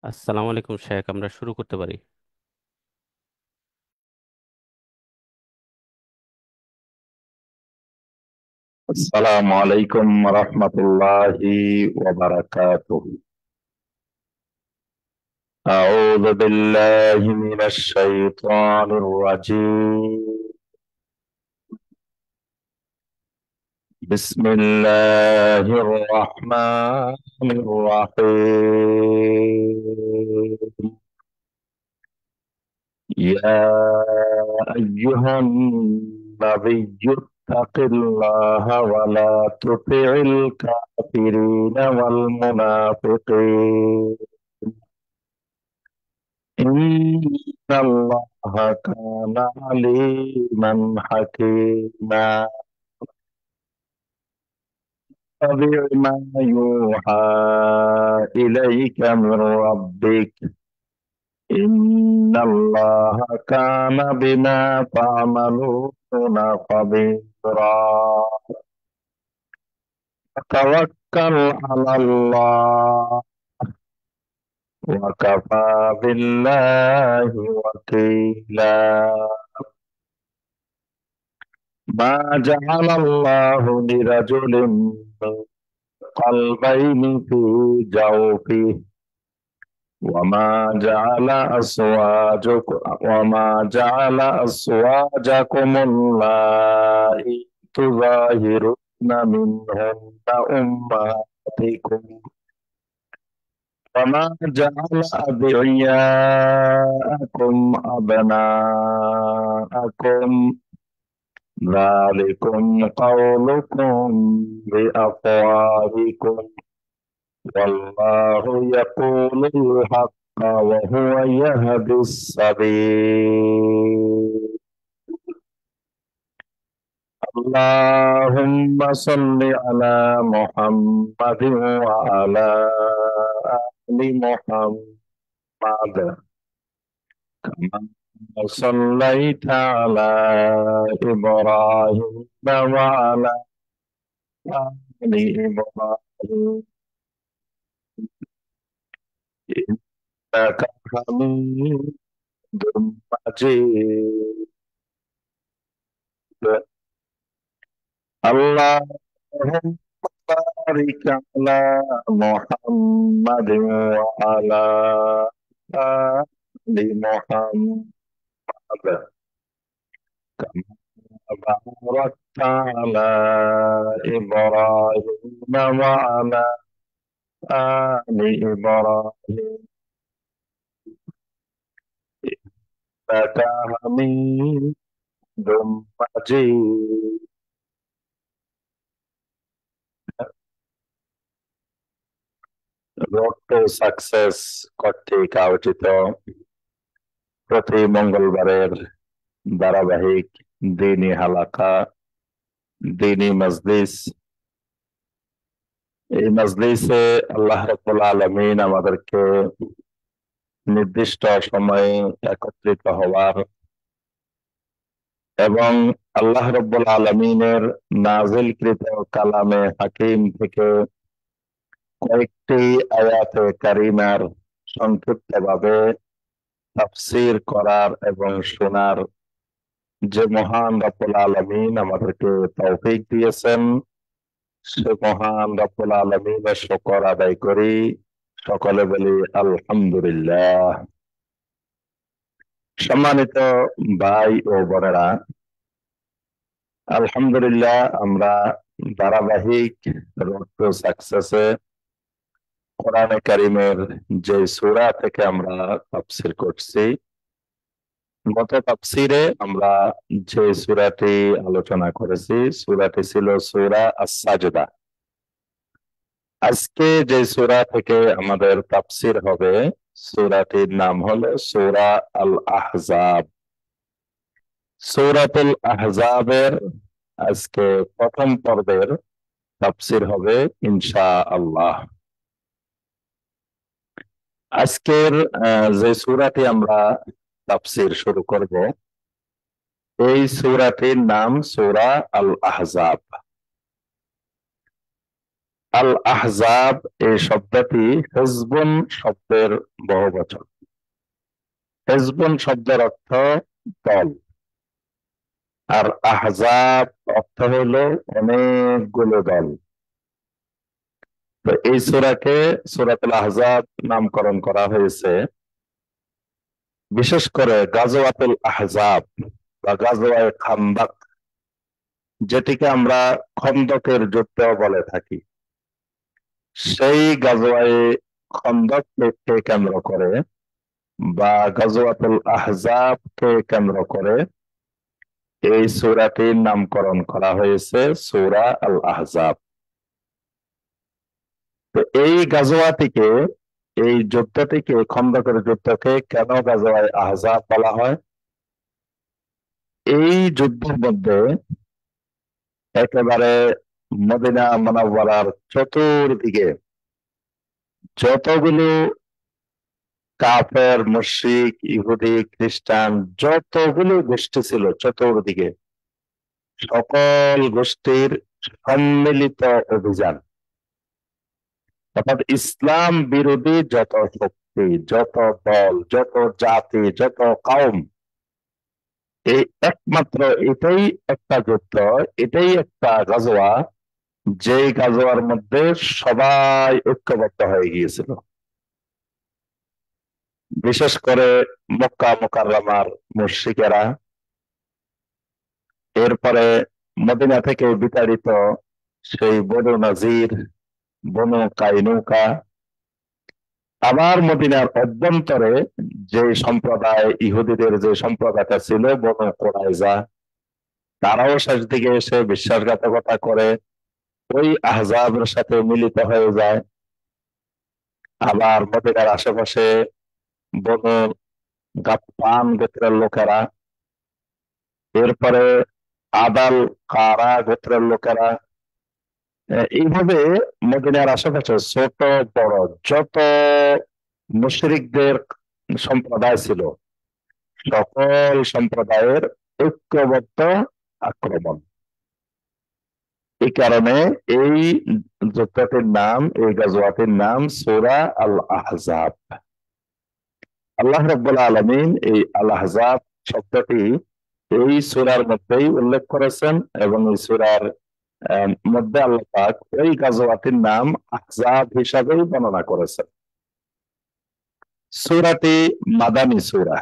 আসসালামু আলাইকুম শেখ, আমরা শুরু করতে পারি। السلام عليكم ورحمة الله وبركاته. أعوذ بالله من الشيطان الرجيم. بسم الله الرحمن الرحيم. يا أيها النبي اتق الله ولا تطع الكافرين والمنافقين. إن الله كان عليما حكيما. اتبع ما يوحى إليك من ربك. إن الله كان بما تعملون خبيرا. توكل على الله وكفى بالله وكيلا. ما جعل الله لرجل من قلبين في جوفه وما جعل أزواجكم اللائي تظاهرون منهن أمهاتكم وما جعل أدعياءكم أبناءكم ذلكم قولكم بأفواهكم والله يقول الحق وهو يهدي السبيل. اللهم صل على محمد وعلى آل محمد كما صليت على إبراهيم وعلى آل إبراهيم إنك حميد مجيد. اللهم بارك على محمد وعلى آل محمد كما باركت على إبراهيم وعلى آل إبراهيم إنك حميد مجيد. রোড টু সাকসেস কর্তৃক আয়োজিত প্রতি মঙ্গলবারের ধারাবাহিক দিনী হালাকা, দিনী মজলিস। এই মজলিসে আল্লাহ রাব্বুল আলামিন আমাদেরকে নির্দিষ্ট সময়ে একত্রিত হওয়ার এবং আল্লাহ রাব্বুল আলামিনের নাজিলকৃত কালামে হাকিম থেকে কয়েকটি আয়াতে কারিমার সংক্ষিপ্তভাবে তাফসীর করার এবং শোনার যে মহান রব্বুল আলামিন আমাদেরকে তৌফিক দিয়েছেন, সে মহান রব্বুল আলামিনের শুকর আদায় করি। সকলে বলি আলহামদুলিল্লাহ। সম্মানিত ভাই ও বোনেরা, আলহামদুলিল্লাহ আমরা ধারাবাহিক রোড টু সাকসেসে কোরআনে কারিমের যে সূরা থেকে আমরা তাফসীর করছি, গত তাফসীরে আমরা যে সূরাটি আলোচনা করেছি সূরাটি ছিল সূরা আস-সাজদা। আজকে যে সূরা থেকে আমাদের তাফসীর হবে সূরাটির নাম হলো সূরা আল আহজাব। সূরাতুল আহজাবের আজকে প্রথম পর্বের তাফসীর হবে ইনশাআল্লাহ। আজকের যে সূরাটি আমরা তাফসীর শুরু করব, এই সূরাটির নাম সূরা আল আহজাব। আল আহজাব এই শব্দটি হিজবুন শব্দের বহুবচন। হিজবুন শব্দের অর্থ দল, আর আহজাব অর্থ হলো অনেকগুলো দল। তো এই সূরাকে সূরাতুল আহজাব নামকরণ করা হয়েছে বিশেষ করে গাজওয়াতুল আহজাব বা গাজওয়ায়ে খান্দক, যেটিকে আমরা খন্দকের যুদ্ধ বলে থাকি। সেই গাজওয়ায়ে খন্দককে কেন্দ্র করে বা গাজওয়াতুল আহজাবকে কেন্দ্র করে এই সূরাটির নামকরণ করা হয়েছে সূরা আল আহজাব। তো এই গাজওয়াটিকে, এই যুদ্ধটিকে, খন্দকের যুদ্ধকে কেন গাজওয়ায়ে আহজাব বলা হয়? এই যুদ্ধের মধ্যে একেবারে মদিনা মুনাওয়ারার চতুর্দিকে যতগুলো কাফের, মুশরিক, ইহুদি, খ্রিস্টান, যতগুলো গোষ্ঠী ছিল চতুর্দিকে, সকল গোষ্ঠীর সম্মিলিত অভিযান, অর্থাৎ ইসলাম বিরোধী যত শক্তি, যত দল, যত জাতি, যত কওম, এই একমাত্র এটাই একটা যুদ্ধ, এটাই একটা গাজওয়া, যেই গাজওয়ার মধ্যে সবাই ঐক্যবদ্ধ হয়ে গিয়েছিল। বিশেষ করে মক্কা মুকাররমার মুশরিকেরা, এরপরে মদিনা থেকে বিতাড়িত সেই বনু নাজির, বনু কাইনুকা, আবার মদিনার অভ্যন্তরে যে সম্প্রদায়, ইহুদিদের যে সম্প্রদায়টা ছিল বনু কুরাইজা, তারাও শেষ দিকে এসে বিশ্বাসঘাতকতা করে ওই আহজাবের সাথে মিলিত হয়ে যায়। আবার মদিনার আশেপাশে বনু গাতফান গোত্রের লোকেরা, এরপরে আদাল কারা গোত্রের লোকেরা, এইভাবে মদিনার আশেপাশে ছোট বড় যত মুশরিকদের সম্প্রদায় ছিল, সকল সম্প্রদায়ের ঐক্যবদ্ধ আক্রমণ। এই কারণে এই যুদ্ধটির নাম, এই গাজওয়াটির নাম সূরা আল আহজাব। আল্লাহ রাব্বুল আলামিন এই আল আহজাব শব্দটি এই সূরার মধ্যেই উল্লেখ করেছেন, এবং এই সূরার মধ্যে আল্লাহ পাক ওই গাজওয়াটির নাম আহজাব হিসাবেই বর্ণনা করেছেন। সূরাটি মাদানী সূরা,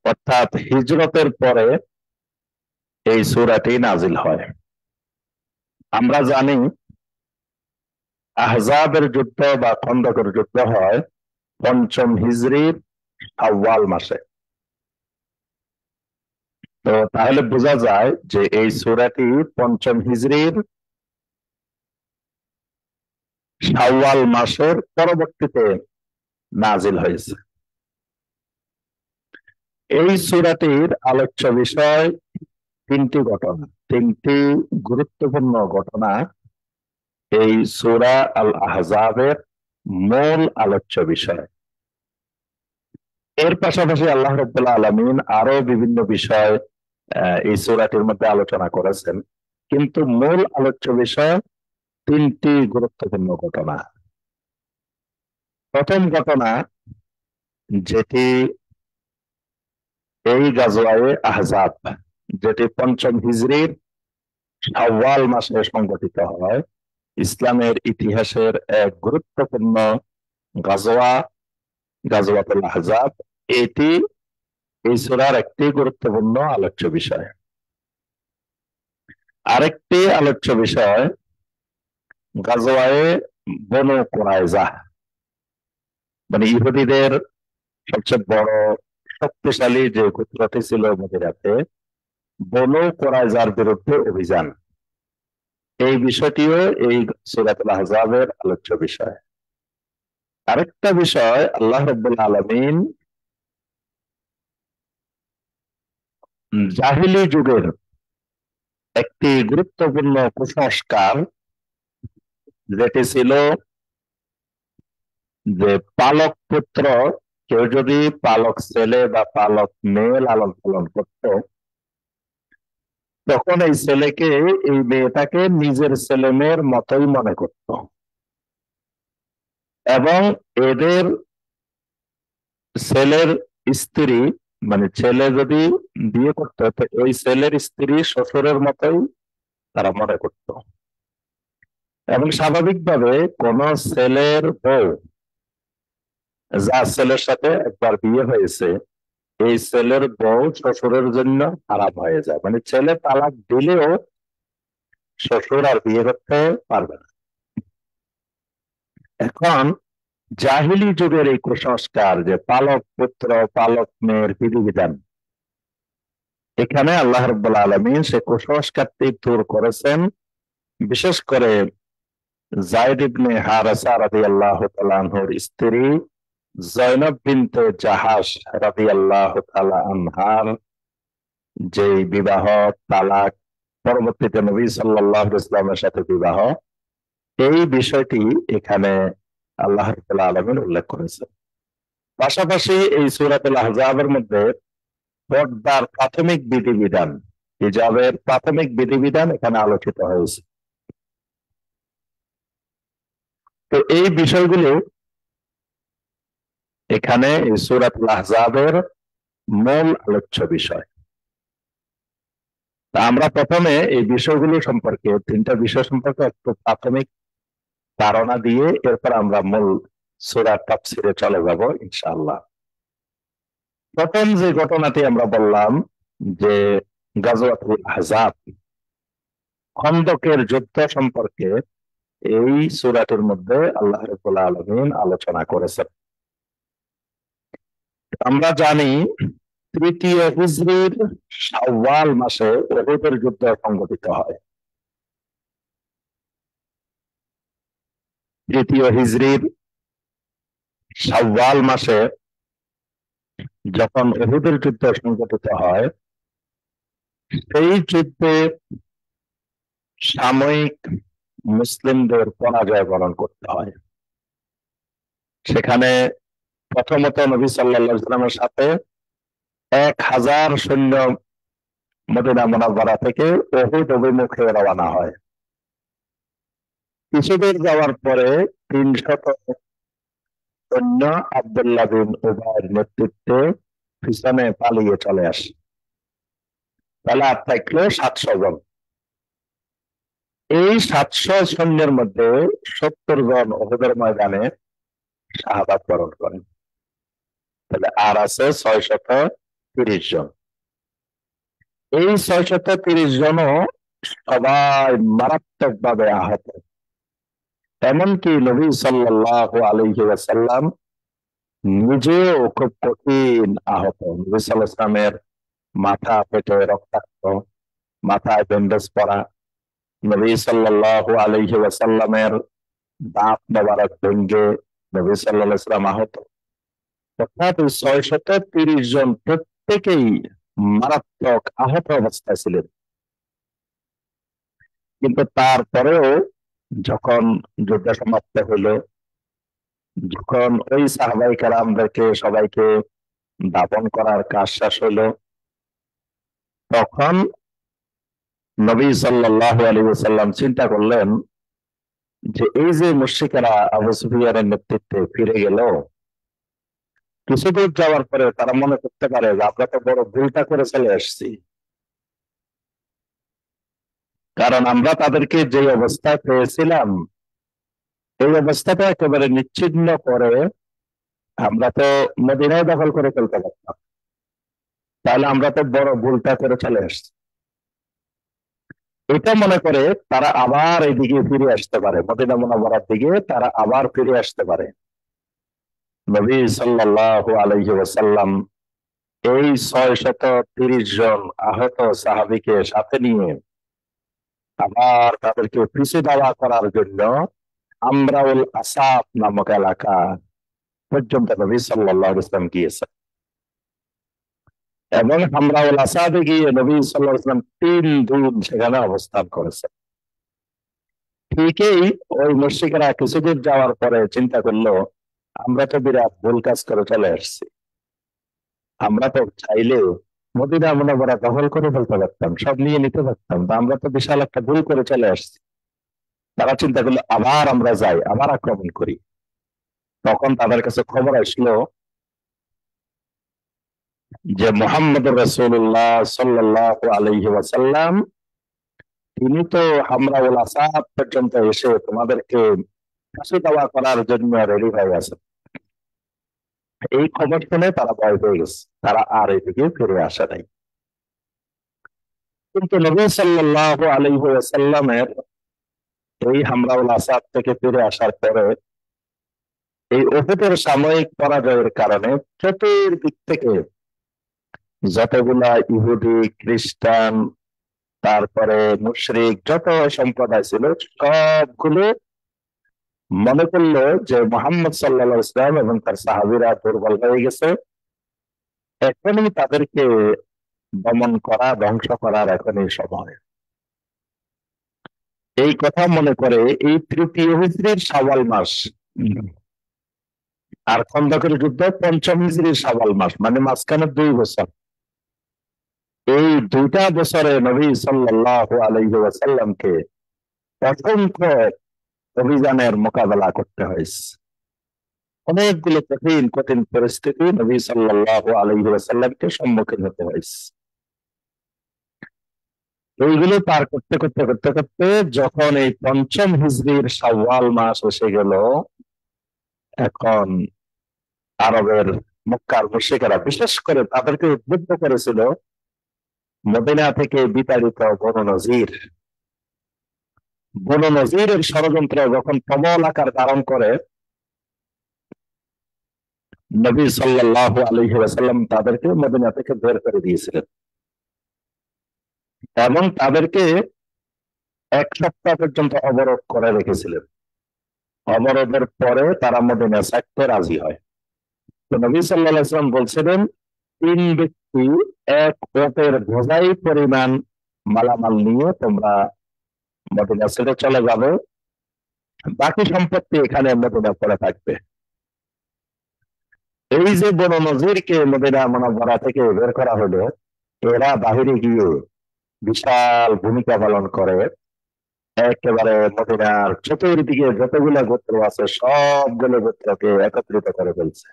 অর্থাৎ হিজরতের পরে এই সূরাটি নাজিল হয়। আমরা জানি আহজাবের যুদ্ধ বা খন্দকের যুদ্ধ হয় পঞ্চম হিজরির শাওয়াল মাসে। তো তাহলে বোঝা যায় যে এই সূরাটি পঞ্চম হিজরির শাওয়াল মাসের পরবর্তীতে নাজিল হয়েছে। এই সূরাটির আলোচ্য বিষয় তিনটি ঘটনা, তিনটি গুরুত্বপূর্ণ ঘটনা এই সূরা আল আহজাবের মূল আলোচ্য বিষয়। এর পাশাপাশি আল্লাহ রাব্বুল আলামিন আরো বিভিন্ন বিষয় এই সূরাটির মধ্যে আলোচনা করেছেন, কিন্তু মূল আলোচ্য বিষয় তিনটি গুরুত্বপূর্ণ ঘটনা। প্রথম ঘটনা, যেটি এই গাজওয়ায়ে আহজাব, যেটি পঞ্চম হিজরির শাওয়াল মাসে সংঘটিত হয়, ইসলামের ইতিহাসের এক গুরুত্বপূর্ণ গাজওয়া, গাজওয়াতুল আহজাব, এটি এই সূরার একটি গুরুত্বপূর্ণ আলোচ্য বিষয়। আরেকটি আলোচ্য বিষয় গাজওয়ায়ে বনু কুরাইজা, মানে ইহুদিদের সবচেয়ে বড় শক্তিশালী যে গোত্রটি ছিল মদিনাতে, বনু কুরাইজার বিরুদ্ধে অভিযান। এই বিষয়টিও এই সূরাতুল আহজাবের আলোচ্য বিষয়। আরেকটা বিষয়, আল্লাহ রাব্বুল আলামিন জাহিলি যুগের একটি গুরুত্বপূর্ণ কুসংস্কার, যেটি ছিল যে পালক পুত্র, কেউ যদি পালক ছেলে বা পালক মেয়ে লালন পালন করত, তখন এই ছেলেকে, এই মেয়েটাকে নিজের ছেলে মেয়ের মতোই মনে করত, এবং এদের ছেলের স্ত্রী, মানে ছেলে যদি বিয়ে করতো তো ওই ছেলের স্ত্রী শ্বশুরের মতোই তারা মনে করত। এবং স্বাভাবিকভাবে কোন ছেলের বউ, যার ছেলের সাথে একবার বিয়ে হয়েছে, এই ছেলের বউ শ্বশুরের জন্য খারাপ হয়ে যায়, মানে ছেলে তালাক দিলেও শ্বশুর আর বিয়ে করতে পারবে না। এখন জাহিলি যুগের এই কুসংস্কার যে পালক পুত্র পালক মেয়ের বিধিবিধান, এখানে আল্লাহ রাব্বুল আলামিন সে কুসংস্কারটি দূর করেছেন। বিশেষ করে যায়েদ ইবনে হারেসা রাদিয়াল্লাহু তাআলা আনহুর স্ত্রী জয়নব বিনতে জাহাশ রাদিয়াল্লাহু তাআলা আনহার যে বিবাহ, তালাক, পরবর্তীতে নবী সাল্লাল্লাহু আলাইহি ওয়াসাল্লামের সাথে বিবাহ, এই বিষয়টি এখানে আল্লাহ রাব্বুল আলামিন উল্লেখ করেছেন। পাশাপাশি এই সূরাতুল আহজাবের মধ্যে পর্দার প্রাথমিক বিধিবিধান, হিজাবের প্রাথমিক বিধিবিধান এখানে আলোচিত হয়েছে। তো এই বিষয়গুলো এখানে এই সূরাতুল আহজাবের মূল আলোচ্য বিষয়। তা আমরা প্রথমে এই বিষয়গুলো সম্পর্কে, তিনটা বিষয় সম্পর্কে একটু প্রাথমিক ধারণা দিয়ে এরপর আমরা মূল সূরার তাফসীরে চলে যাব ইনশাআল্লাহ। প্রথম যে ঘটনাটি আমরা বললাম যে গাজওয়াতুল আহজাব, খন্দকের যুদ্ধ সম্পর্কে এই সূরাটির মধ্যে আল্লাহ রাব্বুল আলামিন আলোচনা করেছেন। আমরা জানি তৃতীয় হিজরির শাওয়াল মাসে উহুদের যুদ্ধ সংঘটিত হয়। তৃতীয় হিজরির শাওয়াল মাসে যখন উহুদের যুদ্ধ সংঘটিত হয়, সেই যুদ্ধে সাময়িক মুসলিমদের পরাজয় বরণ করতে হয়। সেখানে প্রথমত নবী সাল্লাল্লাহু আলাইহি ওয়াসাল্লামের সাথে 1000 সৈন্য মদিনা মুনাওয়ারা থেকে উহুদ অভিমুখে রওনা হয়। কিছুদূর যাওয়ার পরে 300 সৈন্য আব্দুল্লাহ বিন উবাইর নেতৃত্বে পিছনে পালিয়ে চলে আসে। তাহলে আর থাকলো 700 জন। এই 700 সৈন্যের মধ্যে 70 জন উহুদের ময়দানে শাহাদাত বরণ করেন। তাহলে আর আছে 630 জন। এই 630 জনও সবাই মারাত্মক ভাবে আহত। এমনকি নবী সাল্লাল্লাহু আলাইহি ওয়াসাল্লাম নিজেও খুব কঠিন আহত। নবী সাল্লাল্লাহু আলাইহি ওয়াসাল্লামের মাথা ফেটে রক্তাক্ত, মাথায় ব্যান্ডেজ পরা, নবী সাল্লাল্লাহু আলাইহি ওয়াসাল্লামের দাঁত মোবারক ভেঙে নবী সাল্লাল্লাহু আলাইহি ওয়াসাল্লাম আহত। অর্থাৎ 630 জন প্রত্যেকেই মারাত্মক আহত অবস্থায় ছিলেন। কিন্তু তারপরেও যখন যুদ্ধ সমাপ্ত হলো, যখন ওই সাহাবায়ে কেরামদেরকে সবাইকে দাফন করার কাজ শেষ হলো, তখন নবী সাল্লাল্লাহু আলাইহি ওয়াসাল্লাম চিন্তা করলেন যে এই যে মুশরিকেরা আবু সুফিয়ানের নেতৃত্বে ফিরে গেল, কিছুদূর যাওয়ার পরে তারা মনে করতে পারে যে আমরা তো বড় ভুলটা করে চলে এসেছি। কারণ আমরা তাদেরকে যে অবস্থায় পেয়েছিলাম, এই অবস্থাটা একেবারে নিচ্ছিন্ন করে আমরা তো মদিনায় দখল করে ফেলতে পারতাম। তাহলে আমরা তো বড় ভুলটা করে চলে এসেছি। এটা মনে করে তারা আবার এদিকে ফিরে আসতে পারে, মদিনা মুনাওয়ারার দিকে তারা আবার ফিরে আসতে পারে। নবী সাল্লাল্লাহু আলাইহি ওয়াসাল্লাম এই 630 জন আহত সাহাবীকে সাথে নিয়ে আবার তাদেরকে পিছু দাওয়া করার জন্য আমরাউল আসাফ নামক এলাকা পর্যন্ত নবী সাল্লাল্লাহু আলাইহি ওয়াসাল্লাম গিয়েছেন। এবং আমরাউল আসাফে গিয়ে নবী সাল্লাল্লাহু আলাইহি ওয়াসাল্লাম 3 দিন সেখানে অবস্থান করেছেন। ঠিকই ওই মুশরিকরা কিছুদূর যাওয়ার পরে চিন্তা করলো, আমরা তো বিরাট ভুল কাজ করে চলে আসছি। আমরা তো চাইলেও মদিনা মুনাওয়ারা দখল করে ফেলতে পারতাম, সব নিয়ে নিতে পারতাম, তা আমরা তো বিশাল একটা ভুল করে চলে আসছি। তারা চিন্তা করলো আবার আমরা যাই, আবার আক্রমণ করি। তখন তাদের কাছে খবর আসলো যে মোহাম্মদ রাসূলুল্লাহ সাল্লাল্লাহু আলাইহি ওয়াসাল্লাম তিনি তো হামরাউল আসাদ পর্যন্ত এসে তোমাদেরকে ফাঁসি দেওয়া করার জন্য রেডি হয়ে আছে। এই খবর শুনে তারা ভয় পেয়ে গেছে, তারা আর এদিকে ফিরে আসে নাই। কিন্তু নবী সাল্লাল্লাহু আলাইহি ওয়াসাল্লামের এই হামরাউল আসাদ থেকে ফিরে আসার পরে এই উহুদের সাময়িক পরাজয়ের কারণে চতুর্দিক থেকে যতগুলা ইহুদি, খ্রিস্টান, তারপরে মুশরিক যত সম্প্রদায় ছিল সবগুলো মনে করলো যে মোহাম্মদ সাল্লাল্লাহু আলাইহি ওয়াসাল্লাম এবং তার সাহাবীরা দুর্বল হয়ে গেছে, এখনই তাদেরকে দমন করা, ধ্বংস করার এখনই সময়। এই কথা মনে করে এই তৃতীয় হিজরির শাওয়াল মাস আর খন্দকের যুদ্ধ পঞ্চম হিজরির শাওয়াল মাস, মানে মাঝখানে 2 বছর, এই 2টা বছরে নবী সাল্লাল্লাহু আলাইহি ওয়াসাল্লামকে অসংখ্য অভিযানের মোকাবেলা করতে হয়েছে। অনেকগুলো কঠিন কঠিন পরিস্থিতি নবী সাল্লাল্লাহু আলাইহি ওয়াসাল্লামকে সম্মুখীন হতে হয়েছে। এইগুলো পার করতে করতে করতে করতে যখন এই পঞ্চম হিজরির শাওয়াল মাস এসে গেল, এখন আরবের মক্কার মুশরিকেরা বিশেষ করে তাদেরকে উদ্বুদ্ধ করেছিল মদিনা থেকে বিতাড়িত বনু নজির। বনু নজিরের ষড়যন্ত্র যখন প্রবল আকার ধারণ করে, নবী সাল্লাল্লাহু আলাইহি ওয়াসাল্লাম তাদেরকে মদিনা থেকে বের করে দিয়েছিলেন এবং তাদেরকে 1 সপ্তাহ পর্যন্ত অবরোধ করে রেখেছিলেন। অবরোধের পরে তারা মদিনা ছাড়তে রাজি হয়। তো নবী সাল্লাল্লাহু আলাইহি ওয়াসাল্লাম বলছিলেন 3 ব্যক্তি 1 ওটের বোঝাই পরিমাণ মালামাল নিয়ে তোমরা মদিনা ছেড়ে চলে যাবে, বাকি সম্পত্তি এখানে মদিনা পড়ে থাকবে। এই যে বনু নজিরকে মদিনা মুনাওয়ারা থেকে বের করা হলো, এরা বাহিরে গিয়ে বিশাল ভূমিকা পালন করে, একেবারে মদিনার চতুর্দিকে যতগুলো গোত্র আছে সবগুলো গোত্রকে একত্রিত করে ফেলছে।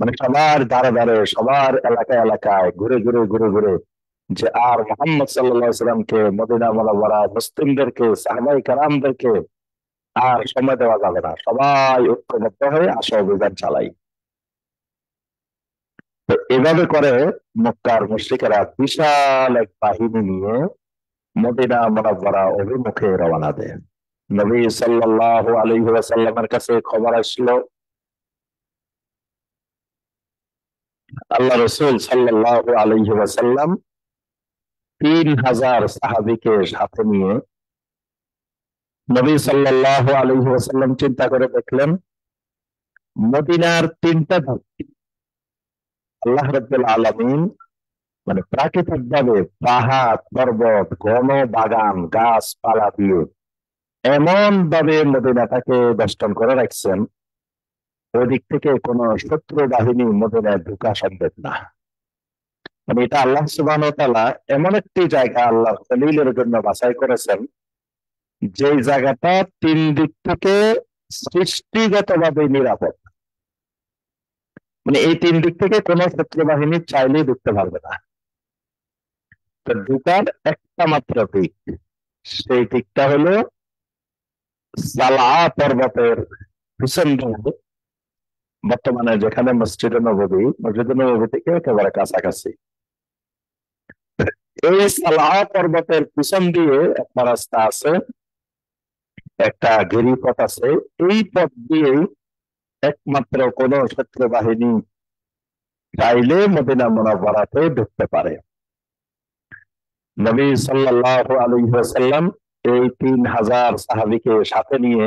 মানে সবার দ্বারে দ্বারে, সবার এলাকায় এলাকায় ঘুরে ঘুরে ঘুরে ঘুরে যে আর মোহাম্মদ সাল্লাল্লাহু আলাইহি সাল্লামকে, মদিনা মুনাওয়ারা মুসলিমদেরকে, সাহাবায়ে কেরামদেরকে আর সময় দেওয়া যাবে না, সবাই ঐক্যবদ্ধ হয়ে আসো অভিযান চালাই। তো এভাবে করে মক্কার মুশরিকেরা বিশাল এক বাহিনী নিয়ে মদিনা মুনাওয়ারা অভিমুখে রওনা দেয়। নবী সাল্লাল্লাহু আলাইহি ওয়াসাল্লামের কাছে খবর আসলো আল্লাহ রাসূল সাল্লাল্লাহু আলাইহি ওয়াসাল্লাম 3000 সাহাবীকে সাথে নিয়ে, নবী সাল্লাল্লাহু আলাইহি ওয়াসাল্লাম চিন্তা করে দেখলেন মদিনার 3টা ধরতি আল্লাহ রাব্বুল আলামিন মানে প্রাকৃতিক ভাবে পাহাড়, পর্বত, ঘন বাগান, গাছপালা দিয়ে এমন ভাবে মদিনাটাকে বেষ্টন করে রাখছেন, ওদিক থেকে কোন শত্রু বাহিনী মদিনায় ঢোকা সম্ভব না। মানে এটা আল্লাহ সুবহানাহু ওয়া তাআলা এমন একটি জায়গা আল্লাহ খলিলের জন্য বাছাই করেছেন, যে জায়গাটা 3 দিক থেকে সৃষ্টিগতভাবে নিরাপদ। মানে এই 3 দিক থেকে কোন শত্রু বাহিনী চাইলেই ঢুকতে পারবে না। তো ঢুকার একটা মাত্র দিক, সেই দিকটা হলো সালা পর্বতের পিছন দিকে, বর্তমানে যেখানে মসজিদে নববী, মসজিদে নববী থেকে একেবারে কাছাকাছি। এই সালাহ পর্বতের পিছন দিয়ে একটা রাস্তা আছে, একটা গিরিপথ আছে। এই পথ দিয়েই একমাত্র কোন শত্রু বাহিনী চাইলে মদিনা মুনাওয়ারাতে ঢুকতে পারে। নবী সাল্লাল্লাহু আলাইহি ওয়াসাল্লাম এই 3000 সাহাবীকে সাথে নিয়ে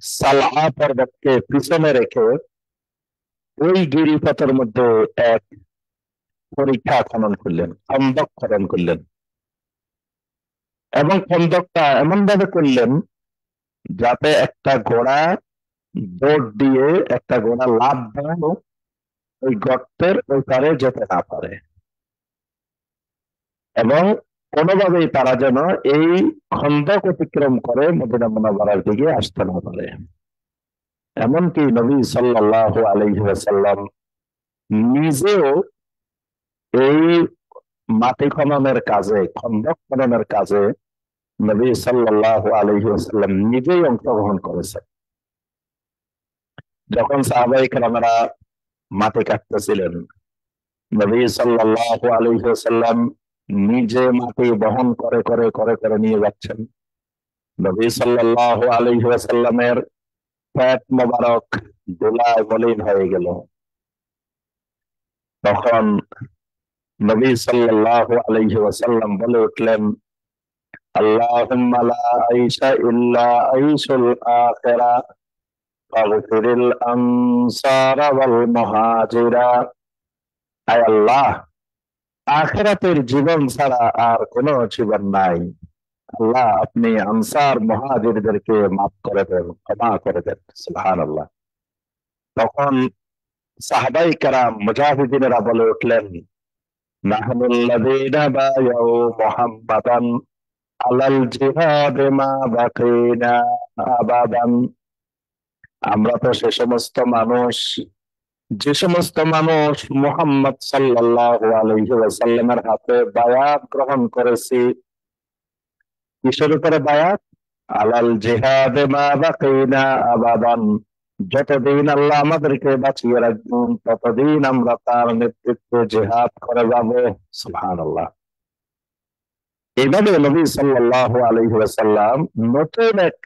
সালাহ পর্বতকে পিছনে রেখে ওই গিরিপথের মধ্যে এক পরীক্ষা খনন করলেন, খন্দক খনন করলেন। এবং খন্দকটা এমন ভাবে করলেন যাতে একটা ঘোড়া দৌড় দিয়ে, একটা ঘোড়া লাফ দেয় ওই গর্তের ওই পারে যেতে না পারে, এবং কোনোভাবেই তারা যেন এই খন্দক অতিক্রম করে মদিনা মুনাওয়ারার দিকে আসতে না পারে। এমনকি নবী সাল্লাল্লাহু আলাইহি ওয়াসাল্লাম নিজেও এই মাটি খননের কাজে, খন্দক খননের কাজে নবী সাল্লাল্লাহু আলাইহি ওয়াসাল্লাম নিজেই অংশগ্রহণ করেছেন। যখন সাহাবায়ে কেরামেরা মাটি কাটতেছিলেন, নবী সাল্লাল্লাহু আলাইহি ওয়াসাল্লাম নিজে মাটি বহন করে করে করে করে নিয়ে যাচ্ছেন। নবী সাল্লাল্লাহু আলাইহি ওয়াসাল্লামের পেট মোবারক ধুলায় মলিন হয়ে গেল। তখন নবী সাল্লাল্লাহু আলাইহি ওয়াসাল্লাম বলে উঠলেন, আল্লাহুম্মা লা আইশা ইল্লা আইশুল আখিরা ফাগফিরিল আনসারা ওয়াল মুহাজিরা। আয় আল্লাহ, আখিরাতের জীবন ছাড়া আর কোনো জীবন নাই। আল্লাহ, আপনি আনসার মুহাজিরদেরকে মাফ করে দেন, ক্ষমা করে দেন। সুবহানাল্লাহ। তখন সাহাবায়ে কেরাম মুজাহিদিনেরা বলে উঠলেন, নাহনুল্লাযীনা বায়াউ মুহাম্মাদান আলাল জিহাদে মা বাকিনা আবাদান। আমরা তো সে সমস্ত মানুষ, যে সমস্ত মানুষ মুহাম্মদ সাল্লাল্লাহু আলাইহি ওয়াসাল্লামের হাতে বায়াত গ্রহণ করেছি। কিসের উপরে বায়াত? আলাল জিহাদে মা বাকিনা আবাদান। যতদিন আল্লাহ আমাদেরকে বাঁচিয়ে রাখবেন ততদিন আমরা তার নেতৃত্বে জিহাদ করে যাব। সুবহানাল্লাহ। এইভাবে নবী সাল্লাল্লাহু আলাইহি ওয়াসাল্লাম নতুন এক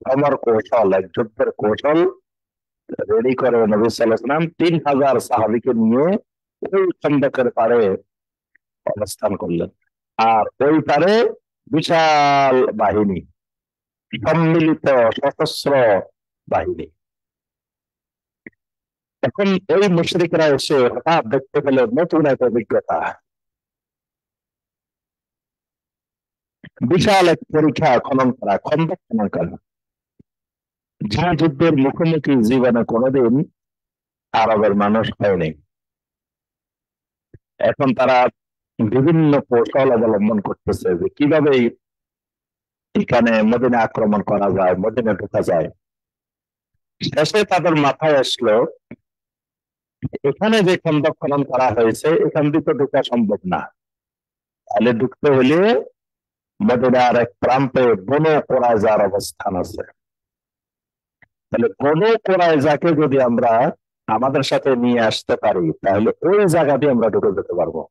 সমর কৌশল, এক যুদ্ধের কৌশল রেডি করে নবী সাল্লাল্লাহু আলাইহি ওয়াসাল্লাম 3000 সাহাবীকে নিয়ে ওই খন্দকের পাড়ে অবস্থান করলেন। আর ওই পারে বিশাল বাহিনী, সম্মিলিত সশস্ত্র বাহিনী। এখন ওই মুশরিকরা এসে হঠাৎ দেখতে পেল নতুন এক অভিজ্ঞতা, বিশাল এক পরীক্ষা খনন করা, খন্দক খনন করা। যে যুদ্ধের মুখোমুখি জীবনে কোনোদিন আরবের মানুষ হয়নি। এখন তারা বিভিন্ন কৌশল অবলম্বন করতেছে যে কিভাবে এখানে মদিনা আক্রমণ করা যায়, মদিনা ঢোকা যায়। শেষে তাদের মাথায় আসলো, এখানে যে খন্দক খনন করা হয়েছে এখান দিয়ে তো ঢোকা সম্ভব না। তাহলে ঢুকতে হলে মদিনার এক প্রান্তে বনু কুরাইজার অবস্থান আছে। তাহলে বনু কুরাইজাকে যদি আমরা আমাদের সাথে নিয়ে আসতে পারি তাহলে ওই জায়গা দিয়ে আমরা ঢুকে যেতে পারবো।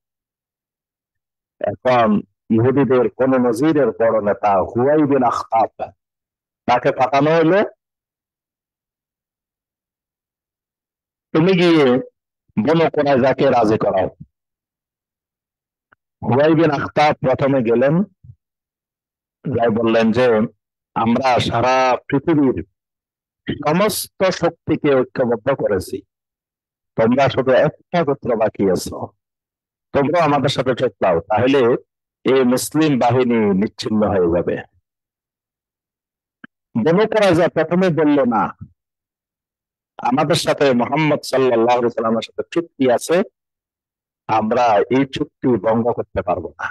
এখন ইহুদিদের কোন নজিরের বড় নেতা হুয়াই বিন আখতাব, তাকে পাঠানো হলো, তুমি গিয়ে বনু কুরাইজাকে রাজি করাও। হুয়াই বিন আখতাব প্রথমে গেলেন, যাই বললেন যে আমরা সারা পৃথিবীর সমস্ত শক্তিকে ঐক্যবদ্ধ করেছি, তোমরা শুধু একটা গোত্র বাকি আছো, তোমরা আমাদের সাথে যোগ দাও, তাহলে এই মুসলিম বাহিনী নিচ্ছিন্ন হয়ে যাবে। বনু কুরাইজা প্রথমে বলল না, আমাদের সাথে মুহাম্মদ সাল্লাল্লাহু আলাইহি সাল্লামের সাথে চুক্তি আছে, আমরা এই চুক্তি ভঙ্গ করতে পারবো না।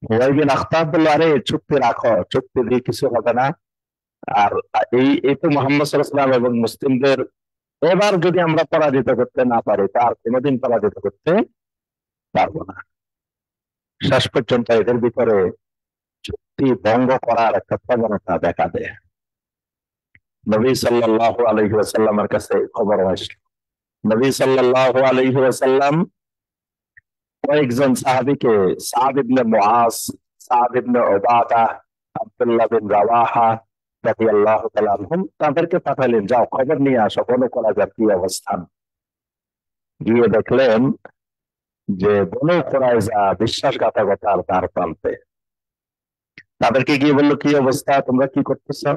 হুয়াই বিন আখতাব বলল, আরে চুক্তি রাখো, চুক্তি দিয়ে কিছু হবে না। আর এই তো মুহাম্মদ সাল্লাল্লাহু আলাইহি সাল্লাম এবং মুসলিমদের এবার যদি আমরা পরাজিত করতে না পারি তার কোনোদিন পরাজিত করতে পারবো না। শেষ পর্যন্ত এদের ভিতরে চুক্তি ভঙ্গ করার একটা প্রবণতা দেখা দেয়। নবী সাল্লাল্লাহু আলাইহি ওয়াসাল্লামের কাছে খবর আসলো। নবী সাল্লাল্লাহু আলাইহি ওয়াসাল্লাম কয়েকজন সাহাবীকে, সাদ ইবনে মুআজ, সাদ ইবনে উবাদা, আব্দুল্লাহ বিন রাওয়াহা রাদিয়াল্লাহু তাআলা আনহুম, তাদেরকে পাঠালেন, যাও খবর নিয়ে আসো বনু কুরাইজার কি অবস্থান। গিয়ে দেখলেন যে বনু কুরাইজা বিশ্বাসঘাতকতার দ্বার প্রান্তে। তাদেরকে গিয়ে বললো, কি অবস্থা, তোমরা কি করতেছো?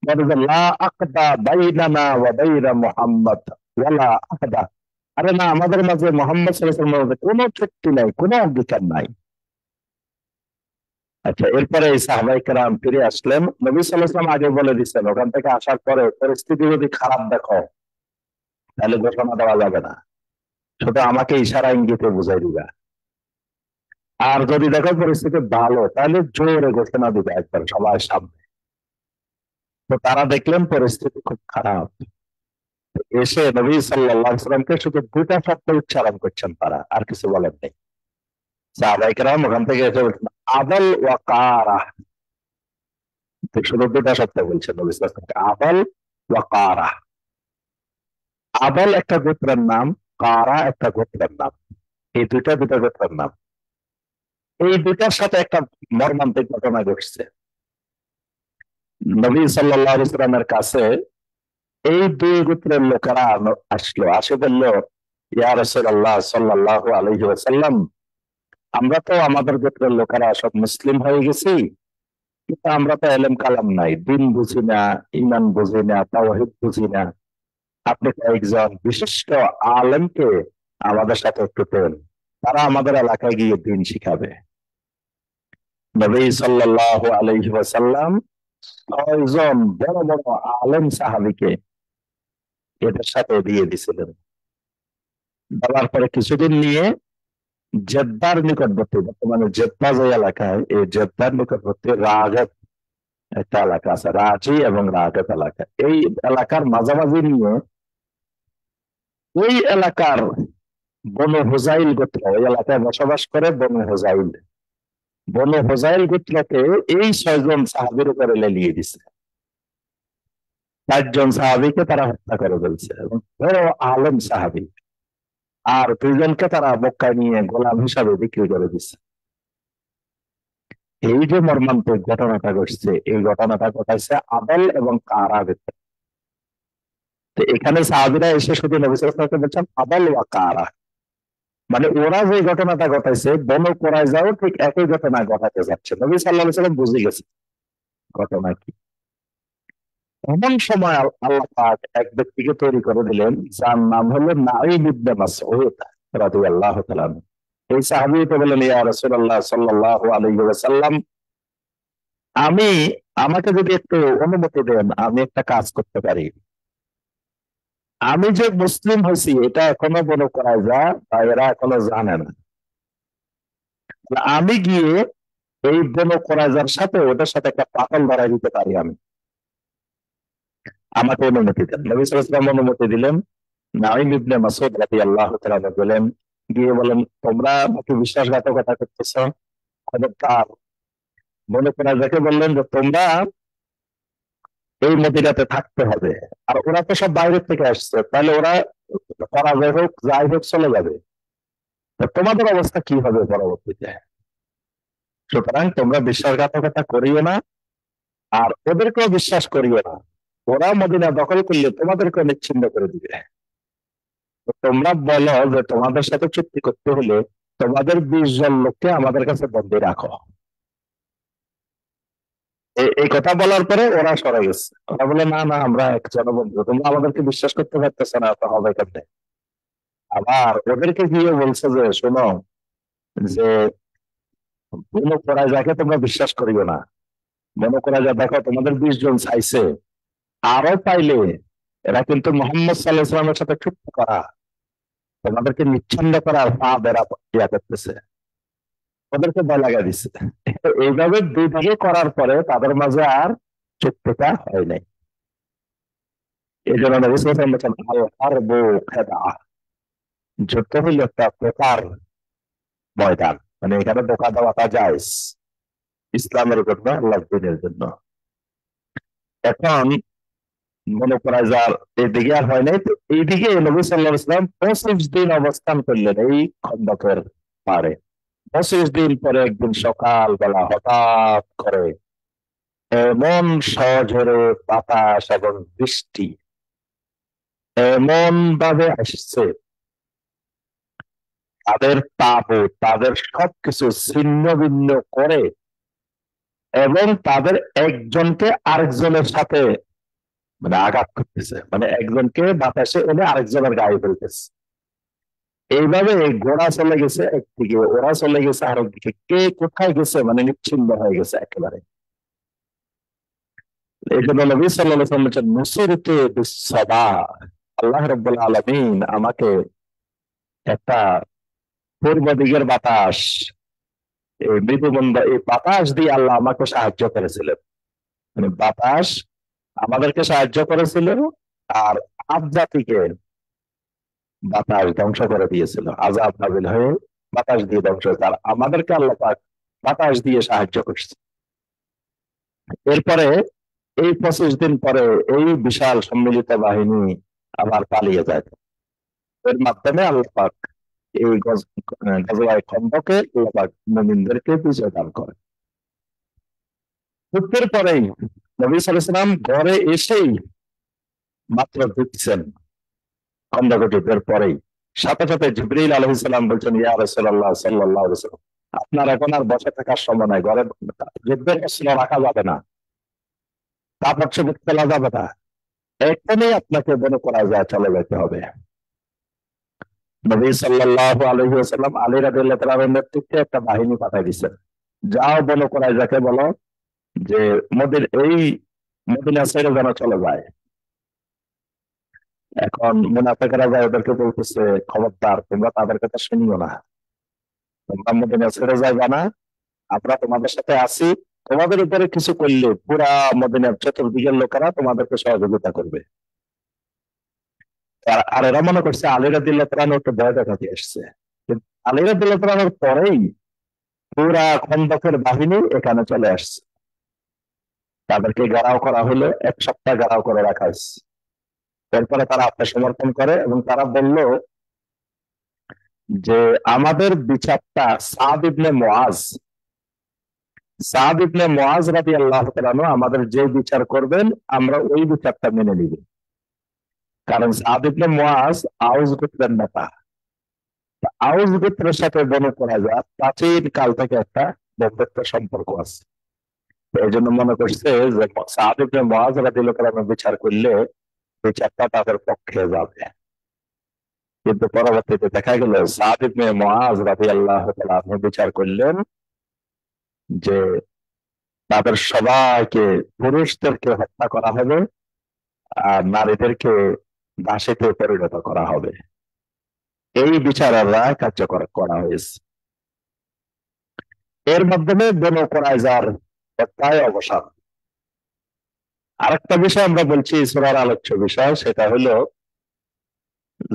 বলে যে লা আকদা বাইনানা ওয়া বাইনা মুহাম্মদ ওয়ালা আহদা। আরে না, আমাদের মাঝে মুহাম্মদ সাল্লাল্লাহু আলাইহি ওয়াসাল্লামের মাঝে কোনো চুক্তি নাই, কোনো অঙ্গীকার নাই। আচ্ছা, এরপরে এই সাহাবায়ে কেরাম ফিরে আসলেন। নবী সাল্লাল্লাহু আলাইহি ওয়াসাল্লাম আগে বলে দিচ্ছেন, ওখান থেকে আসার পরে পরিস্থিতি যদি খারাপ দেখো তাহলে ঘোষণা দেওয়া যাবে না, শুধু আমাকে ইশারা ইঙ্গিতে বুঝাই দিবা। আর যদি দেখো পরিস্থিতি ভালো, তাহলে জোরে ঘোষণা দিবে একবার সবার সামনে। তো তারা দেখলেন পরিস্থিতি খুব খারাপ, এসে নবী সাল্লাল্লাহু আলাইহি সাল্লামকে শুধু দুটা শব্দ উচ্চারণ করছেন, তারা আর কিছু বলেন নাই। সাহাবায়ে কেরাম ওখান থেকে এসে বলছেন আবাল ওয়াকারা, শুধু দুটা শব্দ বলছেন নবী সাল্লাল্লাহু আলাইহি ওয়াসাল্লাম, আবাল ওয়াকারা। আবাল একটা গোত্রের নাম, কারা একটা গোত্রের নাম, এই দুটা দুটা গোত্রের নাম। এই দুটার সাথে একটা মর্মান্তিক ঘটনা ঘটছে। নবী সাল্লাল্লাহু আলাইহি সাল্লামের কাছে এই দুই গোত্রের লোকেরা আসলো, আসে বলল, ইয়া রাসূলুল্লাহ সাল্লাল্লাহু আলাইহি ওয়াসাল্লাম, আমরা তো আমাদের গোত্রের লোকেরা সব মুসলিম হয়ে গেছি, কিন্তু আমরা তো এলেম কালাম নাই, দিন বুঝি না, ইমান বুঝি না, তাওহীদ বুঝি না। আপনি কয়েকজন বিশিষ্ট আলেমকে আমাদের সাথে একটু দেন, তারা আমাদের এলাকায় গিয়ে দিন শিখাবে। নবী সাল্লাল্লাহু আলাইহি ওয়াসাল্লাম 6 জন বড় বড় আলেম সাহাবীকে এদের সাথে দিয়ে দিছিলেন। দেওয়ার পরে কিছুদিন নিয়ে জেদ্দার নিকটবর্তী, বর্তমানে জেদ্দা যে এলাকায়, এই জেদ্দার নিকটবর্তী রাগত একটা এলাকা আছে, রাজি এবং রাগত এলাকা, এই এলাকার মাঝামাঝি নিয়ে ওই এলাকার বনু হুজাইল গোত্র, ওই এলাকায় বসবাস করে বনু হুজাইল। বনু হুজাইল গোত্রকে এই 6 জন সাহাবীর উপরে লেলিয়ে দিছে। 4 জন সাহাবীকে তারা হত্যা করে ফেলছে, এবং বড় আলেম সাহাবী, আর 2 জনকে তারা মক্কায় নিয়ে গোলাম হিসাবে বিক্রি করে দিচ্ছে। এই যে মর্মান্তিক ঘটনাটা ঘটছে, এই ঘটনাটা ঘটাইছে আদল এবং কারা ভিতরে। তো এখানে সাহাবীরা এসে শুধু নবী সাল্লাল্লাহু আলাইহি ওয়াসাল্লামকে বলছেন আদল ওয়া কারা, মানে ওরা যে ঘটনাটা ঘটাইছে বনু কুরাইজাও ঠিক একই ঘটনা ঘটাতে যাচ্ছে। নবী সাল্লাল্লাহু আলাইহি ওয়াসাল্লাম বুঝে গেছে ঘটনা কি। এমন সময় আল্লাহ পাক এক ব্যক্তিকে তৈরি করে দিলেন, যার নাম হলো নাঈম ইবনে মাসউদ রাদিয়াল্লাহু তাআলা আনহু। এই সাহাবী তো বললেন, ইয়া রাসূলুল্লাহ সাল্লাল্লাহু আলাইহি ওয়াসাল্লাম, আমি, আমাকে যদি একটু অনুমতি দেন, আমি একটা কাজ করতে পারি। আমি যে মুসলিম হয়েছি এটা এখনো বনু কুরাইজা বা এরা এখনো জানে না। আমি গিয়ে এই বনু কুরাইজার সাথে ওদের সাথে একটা পাতল ধরাই দিতে পারি আমি, আমাকে অনুমতি দেন। নবী সাল্লাল্লাহু আলাইহি ওয়াসাল্লাম অনুমতি দিলেন। নাঈম ইবনে মাসউদ রাদিয়াল্লাহু তাআলা বলেন, গিয়ে বলেন, তোমরা আমাকে বিশ্বাসঘাতকতা করতেছো, খবরদার। বনু কুরাইজাকে বললেন যে তোমরা এই মদিনাতে থাকতে হবে, আর ওরা তো সব বাইরের থেকে আসছে, তাহলে ওরা পরাজয় হোক যাই হোক চলে যাবে, তো তোমাদের অবস্থা কি হবে পরবর্তীতে? সুতরাং তোমরা বিশ্বাসঘাতকতা করিও না, আর ওদেরকেও বিশ্বাস করিও না। ওরা মদিনা দখল করলে তোমাদেরকেও নিচ্ছিন্ন করে দিবে। তো তোমরা বলো যে তোমাদের সাথে চুক্তি করতে হলে তোমাদের 20 জন লোককে আমাদের কাছে বন্দী রাখো। এই কথা বলার পরে ওরা সরে গেছে, ওরা বলে না না, আমরা একজন বন্ধু, তোমরা আমাদেরকে বিশ্বাস করতে পারতেছো না, তো হবে কেমনে? আবার ওদেরকে গিয়ে বলছে যে শোনো, যে মনে করা যাকে তোমরা বিশ্বাস করিও না, মনে করা যায় দেখো তোমাদের 20 জন চাইছে, আরো পাইলে এরা কিন্তু মোহাম্মদ সাল্লাল্লাহু আলাইহি ওয়াসাল্লামের সাথে চুক্তি করা, তোমাদেরকে নিচ্ছিন্ন করার ফাঁদ এরা ইয়া করতেছে, ওদেরকে ভয় লাগা দিচ্ছে। এইভাবে দুই দিকে করার পরে তাদের মাঝে আর চুক্তিটা হয় নাই। এই জন্য নবী সাল্লাল্লাহু আলাইহি ওয়াসাল্লাম বলেছেন, আল হারবু খেদা, যুদ্ধ হইল একটা প্রকার ময়দান, মানে এখানে ধোঁকা দেওয়াটা জায়েজ ইসলামের জন্য, আল্লাহর দ্বীনের জন্য। এখন মনে করা যার এদিকে আর হয় নাই, তো এইদিকে নবী সাল্লাল্লাহু আলাইহি ওয়াসাল্লাম 25 দিন অবস্থান করলেন এই খন্দকের পাড়ে। 25 দিন পরে একদিন সকাল বেলা হঠাৎ করে এমন ঝড়ে বাতাস এবং বৃষ্টি এমন ভাবে আসছে, তাদের তাবু, তাদের সবকিছু ছিন্ন ভিন্ন করে, এবং তাদের একজনকে আরেকজনের সাথে মানে আঘাত করতেছে, মানে একজনকে বাতাসে এনে আরেকজনের গায়ে ফেলতেছে। এইভাবে ঘোড়া চলে গেছে একদিকে, ওরা চলে গেছে আরেকদিকে, কে কোথায় গেছে মানে নিচ্ছিন্ন হয়ে গেছে একেবারে। এই জন্য নবী সাল্লাল্লাহু আলাইহি ওয়াসাল্লাম বলেছেন, নুসিরতু বিসসাবা, আল্লাহ রাব্বুল আলামিন আমাকে একটা পূর্ব দিকের বাতাস, এই মৃদুমন্দ এই বাতাস দিয়ে আল্লাহ আমাকে সাহায্য করেছিলেন। মানে বাতাস আমাদেরকে সাহায্য করেছিল, আর আদ জাতিকে বাতাস ধ্বংস করে দিয়েছিল, আযাব নাযিল হয়ে বাতাস দিয়ে ধ্বংস হয়েছে, আর আমাদেরকে আল্লাহ পাক বাতাস দিয়ে সাহায্য করছে। এরপরে এই 25 দিন পরে এই বিশাল সম্মিলিত বাহিনী আবার পালিয়ে যায়। এর মাধ্যমে আল্লাহ পাক এই গজওয়ায়ে খন্দকে আল্লাহ পাক মুমিনদেরকে বিজয় দান করে। যুদ্ধের পরেই নবী সাল্লাল্লাহু আলাইহি ওয়াসাল্লাম ঘরে এসেই মাত্র ঢুকছেন, খন্দক যুদ্ধের পরেই সাথে সাথে জিবরীল আলাইহিস সালাম বলছেন, ইয়া রাসূলুল্লাহ সাল্লাল্লাহু আলাইহি ওয়াসাল্লাম, আপনার এখন আর বসে থাকার সময় নাই, ঘরে যুদ্ধের অস্ত্র রাখা যাবে না, কাপড় চোপড় ফেলা যাবে না, এখনই আপনাকে মনে করা যায় চলে যেতে হবে। নবী সাল্লাল্লাহু আলাইহি ওয়াসাল্লাম আলী রাদিয়াল্লাহু তাআলার নেতৃত্বে একটা বাহিনী পাঠিয়ে দিয়েছেন, যাও বলো কুরাইশাকে বলো যে মদিনা ছেড়ে যেন চলে যায়। এখন মুনাফিকরা যায় ওদেরকে বলতেছে, খবরদার তোমরা তাদের কথা শুনিও না, তোমরা মদিনা ছেড়ে যাইবা না, আমরা তোমাদের সাথে আছি, তোমাদের উপরে কিছু করলে পুরা মদিনার চতুর্দিকের লোকেরা তোমাদেরকে সহযোগিতা করবে। আর এরা মনে করছে আলী রাদিয়াল্লাহু তাআলা একটু ভয় দেখাতে এসছে, কিন্তু আলী রাদিয়াল্লাহু তাআলার পরেই পুরা খন্দকের বাহিনী এখানে চলে আসছে। তাদেরকে ঘেরাও করা হলো, 1 সপ্তাহ ঘেরাও করে রাখা হয়েছে। এরপরে তারা আত্মসমর্পণ করে এবং তারা বলল যে আমাদের বিচারটা সাদ ইবনে মুআজ রাদিয়াল্লাহু তাআলা আনহু আমাদের যে বিচার করবেন আমরা ওই বিচারটা মেনে নিব। কারণ সাদ ইবনে মুআজ আউস গোত্রের নেতা। আউস গোত্রের সাথে বনু কুরাইজা প্রাচীন কাল থেকে একটা বন্ধুত্বের সম্পর্ক আছে। এই জন্য মনে করছে যে সাদ ইবনে মুআজ রাদিয়াল্লাহু তাআলা আনহু বিচার করলে বিচারটা তাদের পক্ষে যাবে। কিন্তু পরবর্তীতে দেখা গেল সাদ ইবনে মুআজ রাদিয়াল্লাহু তাআলা আনহু বিচার করলেন যে তাদের সবাইকে, পুরুষদেরকে হত্যা করা হবে আর নারীদেরকে দাসীতে পরিণত করা হবে। এই বিচারের রায় কার্যকর করা হয়েছে। এর মাধ্যমে বনু কুরাইজার প্রায় অবসান। আরেকটা বিষয় আমরা বলছি সূরার আলোচ্য বিষয়, সেটা হলো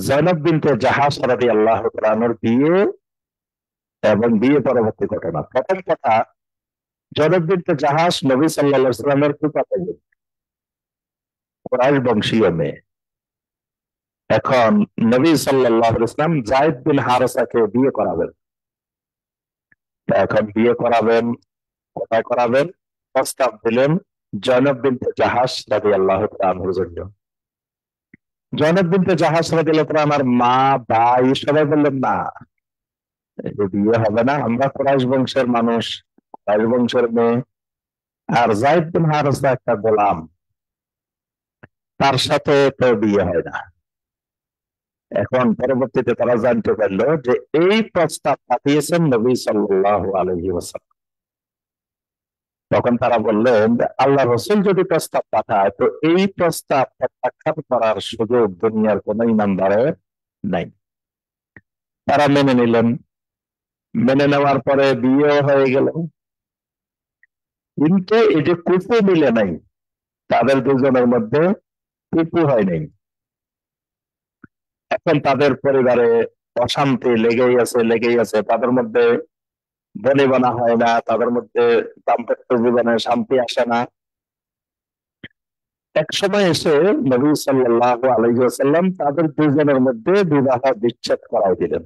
জয়নব বিনতে জাহাশ রাদিয়াল্লাহু তাআলা আনহার বিয়ে এবং বিয়ে পরবর্তী ঘটনা। প্রথম কথা, জয়নব বিনতে জাহাশ নবী সাল্লাল্লাহু আলাইহি ওয়াসাল্লামের ফুফাতো বোন, কুরাইশ বংশীয় মেয়ে। এখন নবী সাল্লাল্লাহু আলাইহি ওয়াসাল্লাম যায়েদ বিন হারেসাকে বিয়ে করাবেন। এখন বিয়ে করাবেন, কোথায় করাবেন? প্রস্তাব দিলেন জয়নব বিনতে জাহাশ রাদিয়াল্লাহু তাআলা আনহার জন্য। জয়নব বিনতে জাহাশ রাদিয়াল্লাহু তাআলা আমার মা, ভাই সবাই বললেন না, এই বিয়ে হবে না, আমরা কুরাইশ বংশের মানুষ, কুরাইশ বংশের মেয়ে, আর যায়েদ বিন হারেসা একটা গোলাম, তার সাথে তো বিয়ে হয় না। এখন পরবর্তীতে তারা জানতে পারলো যে এই প্রস্তাব পাঠিয়েছেন নবী সাল্লাল্লাহু আলাইহি ওয়াসাল্লাম। তখন তারা বললেন আল্লাহ রসুল যদি প্রস্তাব পাঠায় তো এই প্রস্তাব প্রত্যাখ্যান করার সুযোগ দুনিয়ার কোন ইমানদারের নাই। তারা মেনে নিলেন। মেনে নেওয়ার পরে বিয়ে হয়ে গেল, কিন্তু এই যে কুফু মিলে নাই, তাদের দুজনের মধ্যে কুফু হয় নাই। এখন তাদের পরিবারে অশান্তি লেগেই আছে, তাদের মধ্যে বনিবনা হয় না, তাদের মধ্যে দাম্পত্য জীবনে শান্তি আসে না। এক সময় এসে নবী সাল্লাল্লাহু আলাইহি ওয়াসাল্লাম তাদের দুজনের মধ্যে বিবাহ বিচ্ছেদ করাই দিলেন।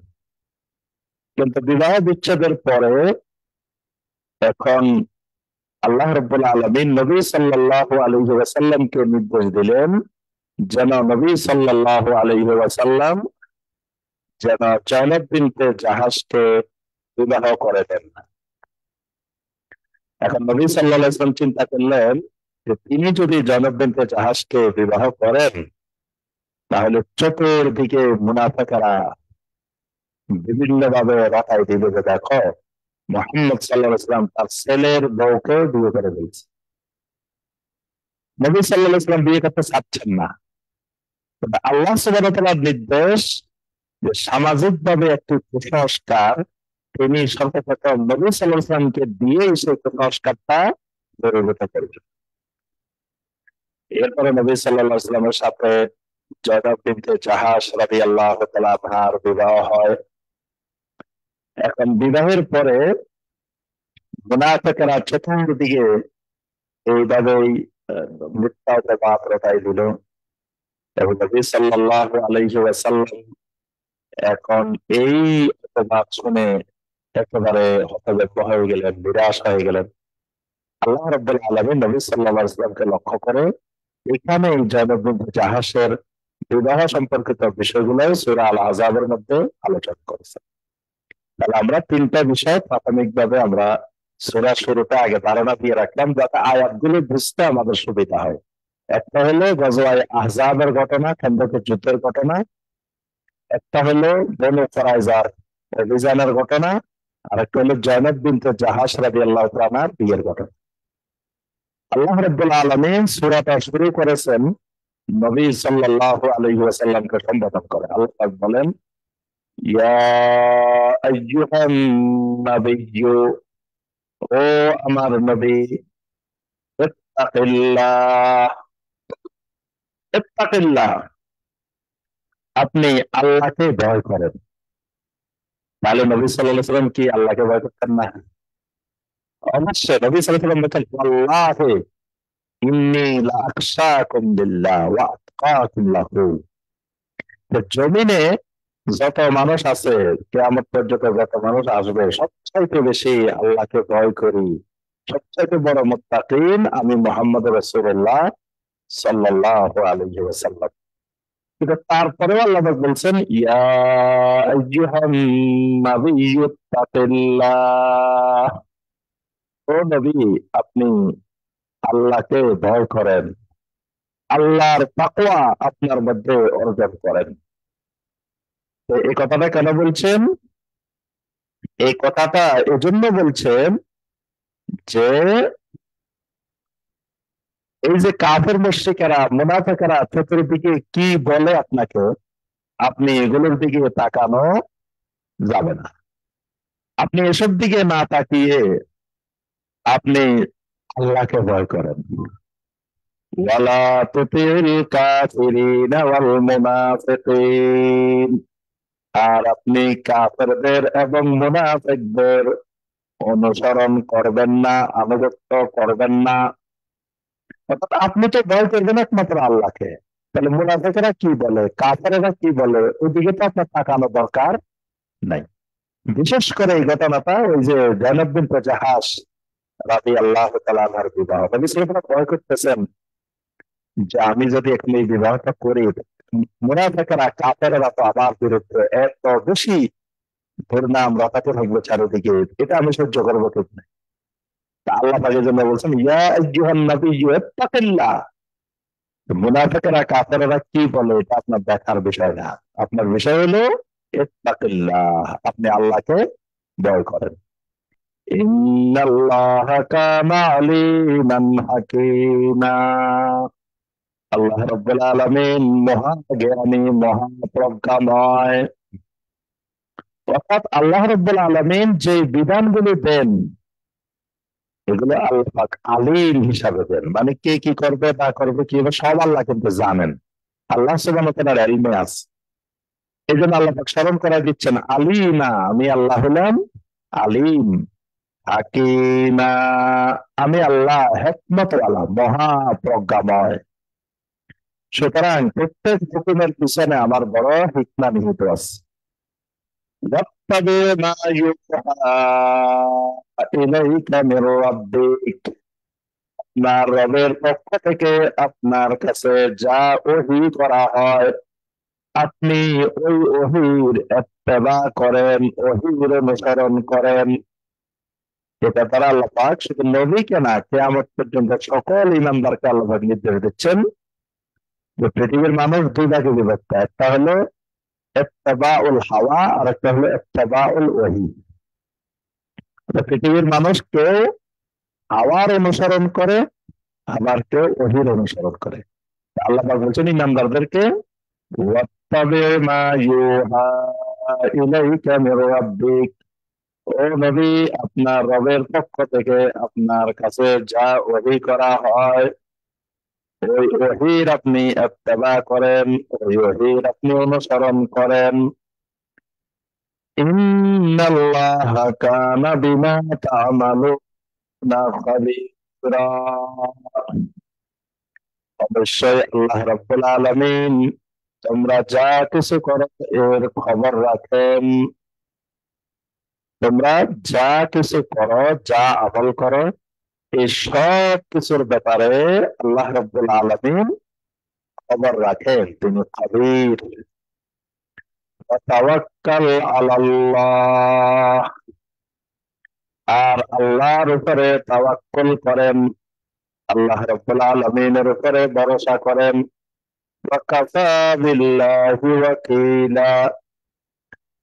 কিন্তু বিবাহ বিচ্ছেদের পরে এখন আল্লাহ রাব্বুল আলামিন নবী সাল্লাল্লাহু আলাইহি ওয়াসাল্লামকে নির্দেশ দিলেন যেন নবী সাল্লাল্লাহু আলাইহি ওয়াসাল্লাম যেন জয়নব বিনতে জাহাশকে বিবাহ করে দেন। এখন নবী সাল্লাল্লাহু আলাইহি ওয়াসাল্লাম চিন্তা করলেন যে তিনি যদি জয়নব বিনতে জাহাশকে বিবাহ করেন তাহলে চতুর্দিকে মুনাফিকরা বিভিন্ন ভাবে রটাই দিবে যে দেখো মুহাম্মদ সাল্লাল্লাহু আলাইহি ওয়াসাল্লাম তার ছেলের বউকে বিয়ে করে ফেলছে। নবী সাল্লাল্লাহু আলাইহি ওয়াসাল্লাম বিয়ে করতে চাচ্ছেন না, তবে আল্লাহ সুবহানাহু ওয়া তাআলার নির্দেশ যে সামাজিক ভাবে একটি কুসংস্কার, তিনি সর্বপ্রথম নবী সাল্লাল্লাহু আলাইহি ওয়াসাল্লামকে দিয়েই সেই কুসংস্কারটা দূরীভূত করবেন। এরপরে নবী সাল্লাল্লাহু আলাইহি ওয়াসাল্লামের সাথে জয়নব বিনতে জাহাশ রাদিয়াল্লাহু তাআলা আনহার বিবাহ হয়। এখন বিবাহের পরে মুনাফিকরা চতুর্দিকে এইভাবেই মিথ্যা অপবাদ রটাই দিল, এবং নবী সাল্লাল্লাহু আলাইহি ওয়াসাল্লাম এখন এই অপবাদ শুনে একেবারে হতভম্ব হয়ে গেলেন, নিরাশ হয়ে গেলেন। আল্লাহ রাব্বুল আলামিন নবী সাল্লাল্লাহু আলাইহি ওয়াসাল্লামকে লক্ষ্য করে এখানে জয়নব বিনতে জাহাশের বিবাহ সম্পর্কিত বিষয়গুলো সূরা আল আহজাবের মধ্যে আলোচনা করেছেন। তাহলে আমরা তিনটা বিষয় প্রাথমিকভাবে আমরা সূরার শুরুতে আগে ধারণা দিয়ে রাখলাম, যাতে আয়াতগুলো বুঝতে আমাদের সুবিধা হয়। একটা হলো গজওয়ায়ে আহজাবের ঘটনা, খন্দকের যুদ্ধের ঘটনা। একটা হলো বনু কুরাইজার অভিযানের ঘটনা। আর একটা হলো জয়নব বিনতে জাহাশ রাদিয়াল্লাহু তাআলা আনহার বিয়ের ঘটনা। আল্লাহ রাব্বুল আলামিন সূরাটা শুরু করেছেন নবী সাল্লাল্লাহু আলাইহি ওয়াসাল্লামকে সম্বোধন করে। আল্লাহ পাক বলেন, ইয়া আইয়ুহান নাবিয়্যু, ও আমার নবী, ইত্তাকিল্লাহ, ইত্তাকিল্লাহ, আপনি আল্লাহকে ভয় করেন। তাহলে নবী সাল্লাল্লাহু আলাইহি ওয়াসাল্লাম কি আল্লাহকে ভয় করতেন না? অবশ্যই নবী সাল্লাল্লাহু আলাইহি ওয়াসাল্লাম বলেন, আল্লাহি ইন্নী লাআখশাকুম বিল্লাহ ওয়া আতকাকুম লাহু। তো জমিনে যত মানুষ আছে, কিয়ামত পর্যন্ত যত মানুষ আসবে, সবচাইতে বেশি আল্লাহকে ভয় করি, সবচাইতে বড় মুত্তাকিন আমি মুহাম্মদ রাসূলুল্লাহ সাল্লাল্লাহু আলাইহি ওয়াসাল্লাম। কিন্তু তারপরেও আল্লাহ পাক বলছেন, ইয়া আইয়ুহান নাবিয়্যু তাকিল্লাহ, ও নবী, আপনি আল্লাহকে ভয় করেন, আল্লাহর তাকওয়া আপনার মধ্যে অর্জন করেন। তো এই কথাটা কেন বলছেন? এই কথাটা এজন্য বলছেন যে এই যে কাফের মুশরিকেরা মুনাফিকেরা চতুর্দিকে কি বলে আপনাকে, আপনি এগুলোর দিকে তাকানো যাবে না। আপনি এসব দিকে না তাকিয়ে আপনি আল্লাহকে ভয় করেন। ওয়ালা তুতিল কাফিরিনা ওয়াল মুনাফিকিন, আর আপনি কাফেরদের এবং মুনাফিকদের অনুসরণ করবেন না, আনুগত্য করবেন না। অর্থাৎ আপনি তো ভয় করবেন একমাত্র আল্লাহকে। তাহলে মুনাফিকেরা কি বলে, কাফেরেরা কি বলে, ওইদিকে তো আপনার তাকানো দরকার নাই। বিশেষ করে এই ঘটনাটা ওই যে জয়নব বিনতে জাহাশ রাদিয়াল্লাহু তাআলা আনহার বিবাহ, নবী সাল্লাল্লাহু আলাইহি ওয়াসাল্লাম ভয় করতেছেন যে আমি যদি এখন এই বিবাহটা করি, মুনাফিকেরা কাফেরেরা তো আমার বিরুদ্ধে এত বেশি দুর্নাম রটাতে থাকবে চারিদিকে, এটা আমি সহ্য করবো ঠিক না। তা আল্লাহ পাকের জন্য বলছেন, ইয়া আইয়ুহান নাবিয়্যু ইত্তাকিল্লাহ। মুনাফিকেরা কাফেরেরা কি বলে এটা আপনার দেখার বিষয় না। আপনার বিষয় হলো ইত্তাকিল্লাহ, আপনি আল্লাহকে ভয় করেন। ইন্নাল্লাহা কানা আলীমান হাকীমা, আল্লাহ রাব্বুল আলামিন মহা জ্ঞানী, মহা প্রজ্ঞাময়। অর্থাৎ আল্লাহ রাব্বুল আলামিন যে বিধানগুলি দেন, এগুলো আল্লাহ পাক আলিম হিসাবে দেন, মানে কে কি করবে না করবে কি হবে সব আল্লাহ কিন্তু জানেন। আল্লাহ সুবহানাহু ওয়া তাআলার ইলমে আছে। এই জন্য আল্লাহ পাক স্মরণ করা দিচ্ছেন, আলিমা, আমি আল্লাহ হলাম আলিম, হাকিমা, আমি আল্লাহ হিকমত ওয়ালা, মহা প্রজ্ঞাময়। সুতরাং প্রত্যেক হুকুমের পিছনে আমার বড় হিকমা নিহিত আছে। ওয়াত্তাবি মা ইউহা ইলাইকা মির রাব্বিক, আপনার রবের পক্ষ থেকে আপনার কাছে যা ওহী করা হয়, আপনি ওই ওহীর ইত্তেবা করেন, ওহীর অনুসরণ করেন। এটা দ্বারা আল্লাহ পাক শুধু নবীকে না, কিয়ামত পর্যন্ত সকল ইমানদারকে আল্লাহ পাক নির্দেশ দিচ্ছেন যে পৃথিবীর মানুষ দুই ভাগে বিভক্ত, একটা হলো ইত্তেবাউল হাওয়া আর একটা হলো ইত্তেবাউল ওহী। পৃথিবীর মানুষ কেউ হাওয়ার অনুসরণ করে, আবার কেউ ওহীর অনুসরণ করে। আল্লাহ পাক বলছেন ইমানদারদেরকে ওয়াত্তাবি' মা ইউহা ইলাইকা মির রাব্বিক। ও নবী, আপনার রবের পক্ষ থেকে আপনার কাছে যা ওহী করা হয়, ওই ওহীর আপনি ইত্তেবা করেন, ওই ওহীর আপনি অনুসরণ করেন। ইন্নাল্লাহা কানা বিমা তা'মালুনা খাবীরা। অবশ্যই আল্লাহ রাব্বুল আলামিন তোমরা যা কিছু করো এর খবর রাখেন। তোমরা যা কিছু করো, যা আমল করো, এই সব কিছুর ব্যাপারে আল্লাহ রাব্বুল আলামিন খবর রাখেন। তিনি খবীর। তাওয়াক্কাল আলাল্লাহ, আর আল্লাহর উপরে তাওয়াক্কুল করেন, আল্লাহ রাব্বুল আলামিনের উপরে ভরসা করেন। ওয়াকাফা বিল্লাহি ওয়াকিলা,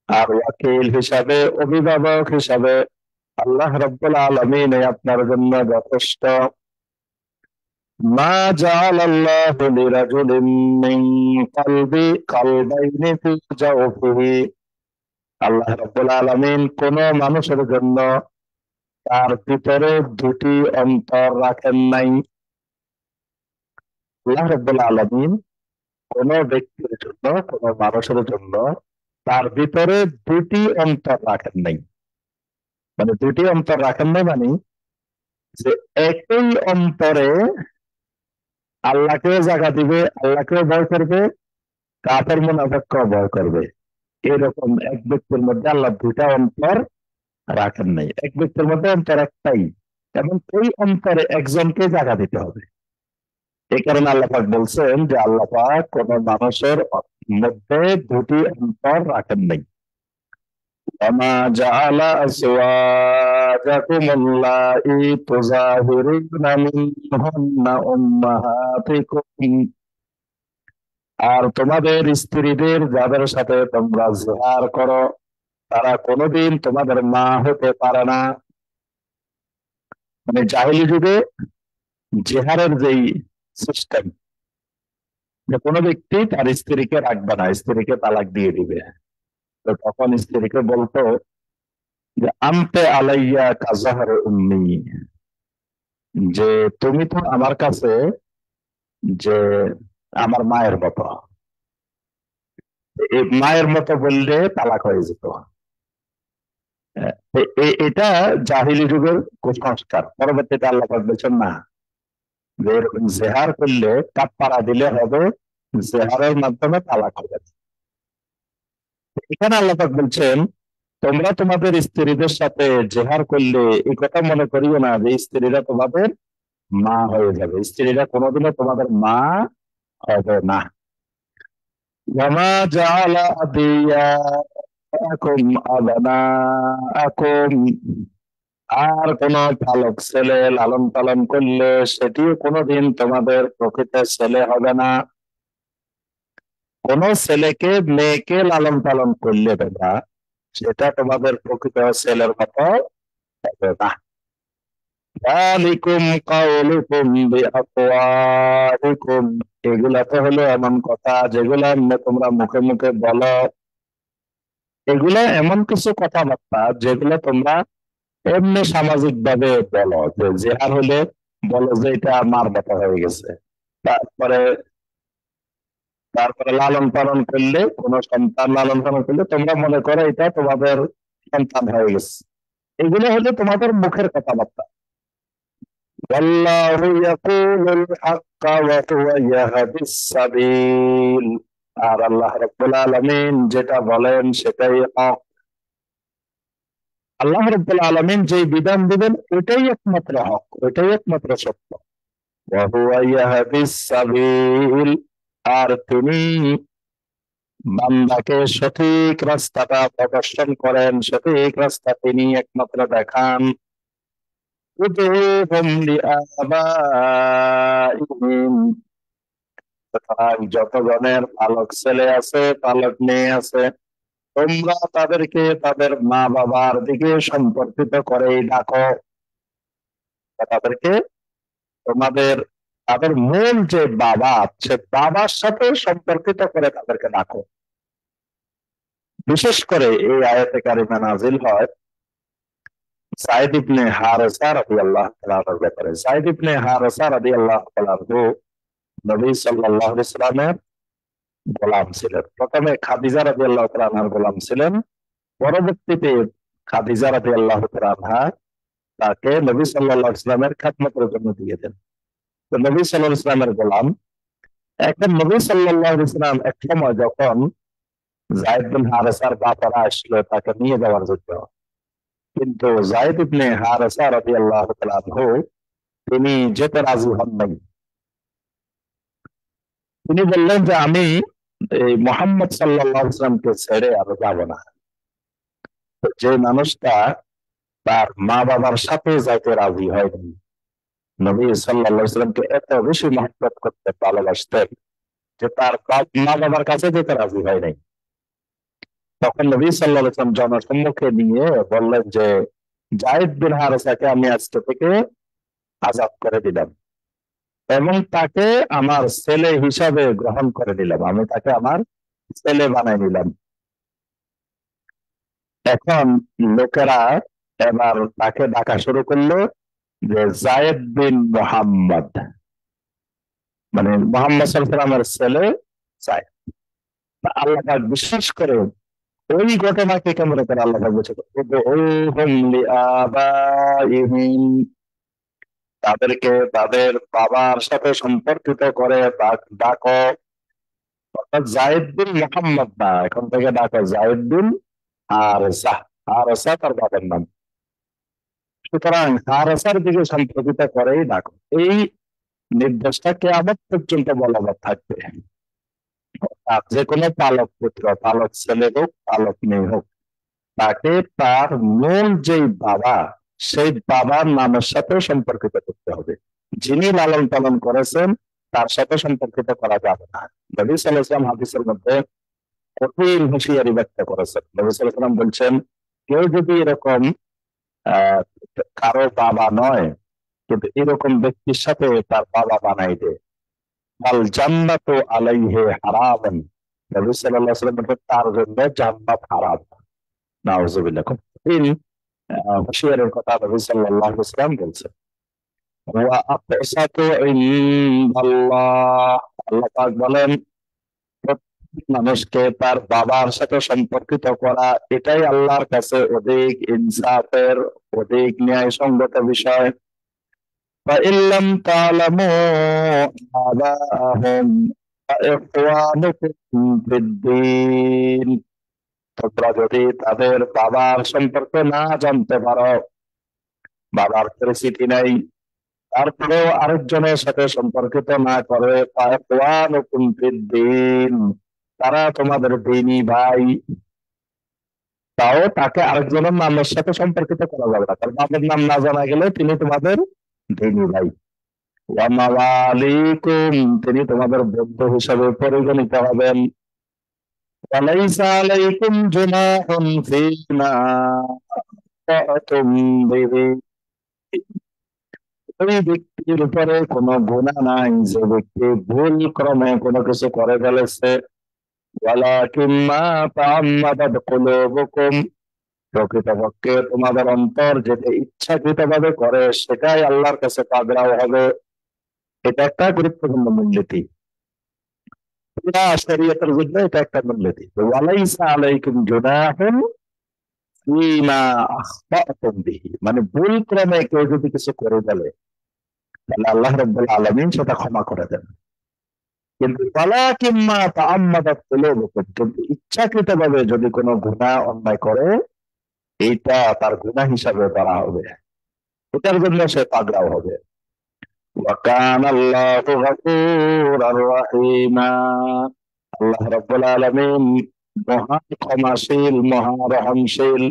আর ওয়াকিল হিসাবে, অভিভাবক হিসাবে আল্লাহ রাব্বুল আলামিন আপনার জন্য যথেষ্ট। মা জাআলাল্লাহু লিরাজুলিন মিন কালবাইনি ফি জাওফিহি। আল্লাহ রাব্বুল আলামিন কোন মানুষের জন্য তার ভিতরে দুটি অন্তর রাখেন নাই। আল্লাহ রাব্বুল আলামিন কোন ব্যক্তির জন্য, কোন মানুষের জন্য তার ভিতরে দুটি অন্তর রাখেন নাই। মানে দুটি অন্তর রাখেন নাই মানে যে একই অন্তরে আল্লাহকেও জায়গা দিবে, আল্লাহকেও ভয় করবে, কাফের মুনাফিককেও ভয় করবে। এরকম এক ব্যক্তির মধ্যে আল্লাহ দুইটা অন্তর রাখেন নাই। এক ব্যক্তির মধ্যে অন্তর একটাই, এবং এই অন্তরে একজনকে জায়গা দিতে হবে। এই কারণে আল্লাহ পাক বলছেন যে আল্লাহ পাক কোন মানুষের মধ্যে দুটি অন্তর রাখেন নাই। وما جعل أزواجكم اللائي تظاهرون منهن أمهاتكم। আর তোমাদের স্ত্রীদের যাদের সাথে তোমরা জিহার করো, তারা কোনোদিন তোমাদের মা হতে পারে না। মানে জাহিলি যুগে জিহারের যেই সিস্টেম, যে কোনো ব্যক্তি তার স্ত্রীকে রাখবে না, স্ত্রীকে তালাক দিয়ে দিবে, তো তখন স্ত্রীকে বলতো যে আনতে আলাইয়া কাজাহার উম্মি, যে তুমি তো আমার কাছে যে আমার মায়ের মতো। এই মায়ের মতো বললে তালাক হয়ে যেত। এটা জাহিলি যুগের কুসংস্কার। পরবর্তীতে আল্লাহ পাক বলছেন না, যে এরকম জেহার করলে কাফারা দিলে হবে, জেহারের মাধ্যমে তালাক হবে না। এখানে আল্লাহ পাক বলছেন তোমরা তোমাদের স্ত্রীদের সাথে জেহার করলে এই কথা মনে করিও না যে স্ত্রীরা তোমাদের মা হয়ে যাবে। স্ত্রীরা কোনোদিনও তোমাদের মা হবে না। ওয়ামা জাআলা আদিয়াকুম আবনাআকুম, আর কোন পালক ছেলে লালন পালন করলে সেটিও কোনোদিন তোমাদের প্রকৃত ছেলে হবে না। কোন ছেলেকে, মেয়েকে লালন পালন করলে তোমরা, সেটা তোমাদের প্রকৃত ছেলের মতো হবে না। যালিকুম কাউলুকুম বিআফওয়াহিকুম, এগুলা তো হলো এমন কথা যেগুলা তোমরা মুখে মুখে বলো। এগুলা এমন কিছু কথাবার্তা যেগুলো তোমরা এমনি সামাজিক ভাবে বলো, যে জেহার হলে বলো যে এটা মার মতো হয়ে গেছে। তারপরে তারপরে লালন পালন করলে, কোন সন্তান লালন পালন করলে তোমরা মনে করো এটা তোমাদের সন্তান হয়ে গেছে। এগুলো হলো তোমাদের মুখের কথাবার্তা। ওয়াল্লাহু ইয়াকুলুল হাক্কা ওয়া হুয়া ইয়াহদিস সাবিল, আর আল্লাহ রাব্বুল আলামিন যেটা বলেন সেটাই হক। আল্লাহ রাব্বুল আলামিন যে বিধান দিবেন ওটাই একমাত্র হক, ওটাই একমাত্র সত্য। ওয়া হুয়া ইয়াহদিস সাবিল, আর তিনি বান্দাকে সঠিক রাস্তাটা প্রদর্শন করেন, সঠিক রাস্তা তিনি একমাত্র দেখান। উদউহুম লিআবাইহিম, সুতরাং যতজনের পালক ছেলে আছে, পালক মেয়ে আছে, তোমরা তাদেরকে তাদের মা বাবার দিকে সম্পর্কিত করেই ডাকো। তাদেরকে তোমাদের তাদের মূল যে বাবা, সে বাবার সাথে সম্পর্কিত করে তাদেরকে ডাকো। বিশেষ করে এই আয়াতে কারিমা নাজিল হয় সাইদ ইবনে হারেসা রাদিয়াল্লাহু তাআলার ব্যাপারে। সাইদ ইবনে হারেসা রাদিয়াল্লাহু তাআলা নবী সাল্লাল্লাহু আলাইহি সাল্লামের গোলাম ছিলেন। প্রথমে খাদিজা রাদিয়াল্লাহু তাআলা আনহার গোলাম ছিলেন, পরবর্তীতে খাদিজা রাদিয়াল্লাহু তাআলা আনহা তাকে নবী সাল্লাল্লাহু আলাইহি সাল্লামের খেদমতের জন্য দিয়ে দেন। তো নবী সাল্লাল্লাহু আলাইহি সাল্লামের গোলাম। এখন নবী সাল্লাল্লাহু আলাইহি সাল্লাম এক সময় যখন যায়েদ বিন হারেসার বাবারা আসলো তাকে নিয়ে যাওয়ার জন্য, কিন্তু যায়েদ ইবনে হারেসা রাদিয়াল্লাহু তাআলা আনহু তিনি যেতে রাজি হন নাই। তিনি বললেন যে আমি এই মুহাম্মদ সাল্লাল্লাহু আলাইহি সাল্লামকে ছেড়ে আমি যাব না। তো যে মানুষটা তার মা বাবার সাথে যাইতে রাজি হয়নি, নবী সাল্লাল্লাহু আলাইহি সাল্লামকে এত বেশি মহব্বত করতে ভালোবাসতেন যে তার মা বাবার কাছে যেতে রাজি হয় নাই, তখন নবী সাল্লাল্লাহু আলাইহি সাল্লাম জনসম্মুখে নিয়ে বললেন যে যায়েদ বিন হারেসাকে আমি আজকে থেকে আজাদ করে দিলাম এবং তাকে আমার ছেলে হিসাবে গ্রহণ করে নিলাম, আমি তাকে আমার ছেলে বানাই নিলাম। এখন লোকেরা এবার তাকে ডাকা শুরু করলো যে জায়েদ বিন মোহাম্মদ, মানে মোহাম্মদ সাল্লাল্লাহু আলাইহি ওয়াসাল্লামের ছেলে জায়েদ। আল্লাহ পাক বিশেষ করে ওই ঘটনাকে কেন্দ্র করে আল্লাহ পাক বলছে উদউহুম লিআবাইহিম, তাদেরকে তাদের বাবার সাথে সম্পর্কিত করে ডাকো। অর্থাৎ জায়েদ বিন মোহাম্মদ না, এখন থেকে ডাকো জায়েদ বিন হারেসা। হারেসা তার বাবার নাম, সুতরাং হারেসার দিকে সম্পর্কিত করেই ডাকো। এই নির্দেশটা কিয়ামত পর্যন্ত বলবৎ থাকবে। আর যে কোনো পালক পুত্র, পালক ছেলে হোক পালক মেয়ে হোক, তাকে তার মূল যেই বাবা সেই বাবার নামের সাথে সম্পর্কিত করতে হবে। যিনি লালন পালন করেছেন তার সাথে সম্পর্কিত করা যাবে না। নবী সাল্লাল্লাহু আলাইহি ওয়াসাল্লাম হাদিসের মধ্যে কঠিন হুঁশিয়ারি ব্যক্ত করেছেন। নবী সাল্লাল্লাহু আলাইহি ওয়াসাল্লাম বলছেন, কেউ যদি এরকম আহ কারো বাবা নয় কিন্তু এরকম ব্যক্তির সাথে তার বাবা বানাই দেয়, আল জান্নাতু আলাইহি হারামান, নবী সাল্লাল্লাহু আলাইহি ওয়াসাল্লাম বলেন তার জন্য জান্নাত হারাম। নাউজুবিল্লাহ। খুব কঠিন হুঁশিয়ারির কথা নবী সাল্লাল্লাহু আলাইহি ওয়াসাল্লাম বলছেন। ওয়া আকসাতু ইনদাল্লাহ, আল্লাহ পাক বলেন প্রত্যেক মানুষকে তার বাবার সাথে সম্পর্কিত করা এটাই আল্লাহর কাছে অধিক ইনসাফের, অধিক ন্যায়সঙ্গত বিষয়। فإن لم تعلموا آباءهم فإخوانكم في الدين, তোমরা যদি তাদের বাবার সম্পর্কে না জানতে পারো, বাবার পরিচিতি নেই, তারপরেও আরেকজনের সাথে সম্পর্কিত না করে فإخوانكم في الدين, তারা তোমাদের দিনী ভাই, তাও তাকে আরেকজনের নামের সাথে সম্পর্কিত করা যাবে না। তার বাবার নাম না জানা গেলে তিনি তোমাদের দিনী ভাই। ওয়া মাওয়ালিকুম, তিনি তোমাদের বন্ধু হিসাবে পরিগণিত হবেন। ওয়ালাইসা আলাইকুম জুনাহুন ফীমা আখতাতুম বিহি, ওই ব্যক্তির উপরে কোনো গুনাহ নাই যে ব্যক্তি ভুল ক্রমে কোনো কিছু করে ফেলেছে। ওয়ালাকিন মা তাআম্মাদাত কুলুবুকুম, প্রকৃতপক্ষে তোমাদের অন্তর যেটা ইচ্ছাকৃতভাবে করে সেটাই আল্লাহর কাছে পাকড়াও হবে। এটা একটা গুরুত্বপূর্ণ মূলনীতি, পুরা শরীয়তের জন্য এটা একটা মূলনীতি। ওয়ালাইসা আলাইকুম জুনাহুন ফীমা আখতাতুম বিহি, মানে ভুল ক্রমে কেউ যদি কিছু করে ফেলে তাহলে আল্লাহ রাব্বুল আলামিন সেটা ক্ষমা করে দেন। কিন্তু ওয়ালাকিন মা তাআম্মাদাত কুলুবুকুম, কিন্তু ইচ্ছাকৃতভাবে যদি কোনো গুনাহ অন্যায় করে এইটা তার গুনাহ হিসাবে ধরা হবে, এটার জন্য সে পাকড়াও হবে। ওয়া কানা আল্লাহু গফুরার রহিমা, আল্লাহ রাব্বুল আলামিন মহান ক্ষমাশীল, মহা রহমশীল।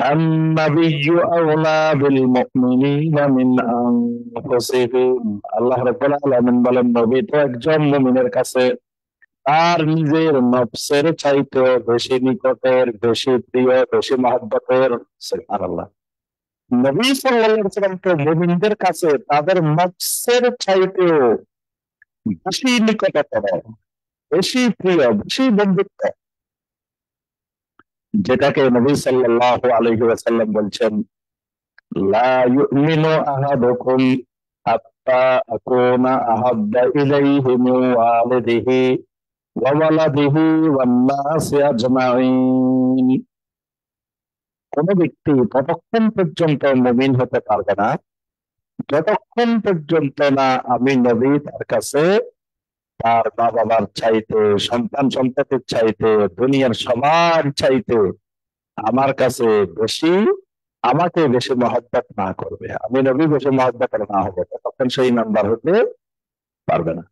আন-নাবিয়্যু আওলা বিল মুমিনিনা মিন আনফুসিহিম, আল্লাহ রাব্বুল আলামিন বলেন নবী তো একজন মুমিনের কাছে তার নিজের নফসের চাইতে বেশি নিকটের, বেশি প্রিয়, বেশি মহব্বতের। সুবহানাল্লাহ। নবী সাল্লাল্লাহু আলাইহি ওয়াসাল্লাম তো মুমিনদের কাছে তাদের নফসের চাইতেও বেশি নিকটতর, বেশি প্রিয়, বেশি বন্ধুত্ব, যেটাকে নবী সাল্লাল্লাহু আলাইহি ওয়াসাল্লাম বলছেন, লা ইউমিনু আহাদুকুম হাত্তা আকুনা আহাব্বা ইলাইহি মিন ওয়ালিদিহি ওয়া ওয়ালাদিহি ওয়ান নাসি আজমাইন। কোন ব্যক্তি ততক্ষণ পর্যন্ত মুমিন হতে পারবে না যতক্ষণ পর্যন্ত না আমি নবী তার কাছে তার বাবা মার চাইতে, সন্তান সন্ততির চাইতে, দুনিয়ার সবার চাইতে আমার কাছে বেশি, আমাকে বেশি মহব্বত না করবে, আমি নবী বেশি মহব্বত না হবে, তখন সেই নাম্বার হতে পারবে না।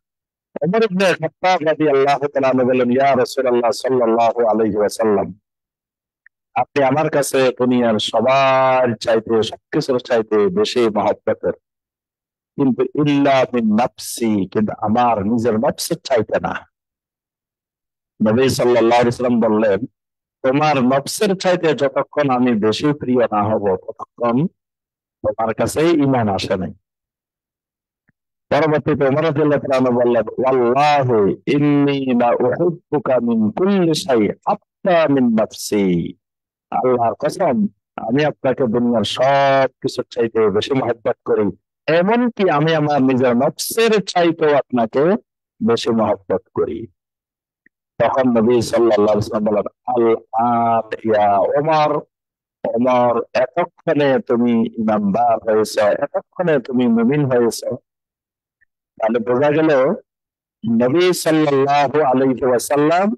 ওমর ইবনে খাত্তাব রাদিয়াল্লাহু তাআলা আনহু বলেন, ইয়া রাসূলুল্লাহ সাল্লাল্লাহু আলাইহি ওয়াসাল্লাম, আপনি আমার কাছে দুনিয়ার সবার চাইতে, সবকিছুর চাইতে বেশি মহব্বতের, কিন্তু ইল্লা মিন নাফসি, কিন্তু আমার নিজের নফসের চাইতে না। নবী সাল্লাল্লাহু আলাইহি ওয়াসাল্লাম বললেন, তোমার নফসের চাইতে যতক্ষণ আমি বেশি প্রিয় না হব ততক্ষণ তোমার কাছে ঈমান আসে নাই। পরবর্তীতে ওমর রাদিয়াল্লাহু তাআলা আনহু বললেন, ওয়াল্লাহি ইন্নী লা উহিব্বুকা মিন কুল্লি শাই হাত্তা মিন নাফসি, আল্লাহর কসম, আমি আপনাকে দুনিয়ার সব কিছুর চাইতে বেশি মহব্বত করি, এমনকি আমি আমার নিজের নফসের চাইতেও আপনাকে বেশি মহব্বত করি। তখন নবী সাল্লাল্লাহু আলাইহি ওয়াসাল্লাম বলেন, আল আন ইয়া ওমর, ওমর এতক্ষণে তুমি ইমানদার হয়েছ, এতক্ষণে তুমি মুমিন হয়েছ। তাহলে বোঝা গেল নবী সাল্লাল্লাহু আলাইহি ওয়াসাল্লাম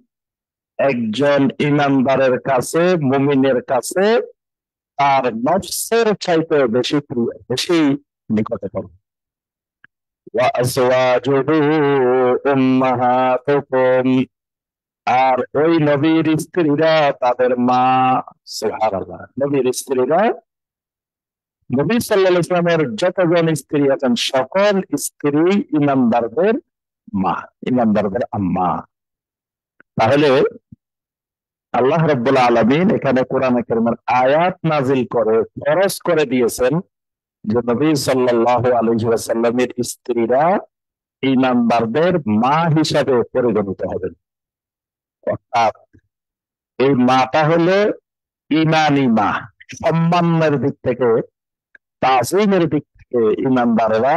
একজন ইমানদারের কাছে, মুমিনের কাছে তার নফসের চাইতে বেশি প্রিয়, বেশি নিকটতর। ওয়া আজওয়াজুহু উম্মাহাতুকুম, আর ওই নবীর স্ত্রীরা তাদের মা। সুবহানাল্লাহ, নবীর স্ত্রীরা, নবী সাল্লাল্লাহু আলাইহি ওয়াসাল্লামের যতজন স্ত্রী আছেন সকল স্ত্রী ইমানদারদের মা, ইমানদারদের আম্মা। তাহলে আল্লাহ রাব্বুল আলামিন এখানে কোরআন কারীমের আয়াত নাজিল করে ফরজ করে দিয়েছেন যে নবী সাল্লাল্লাহু আলাইহি ওয়াসাল্লামের স্ত্রীরা ইমানদারদের মা হিসাবে পরিগণিত হবেন। অর্থাৎ এই মাটা হলো ইমানি মা, সম্মানের দিক থেকে, তাজিমের দিক থেকে ইমানদারেরা,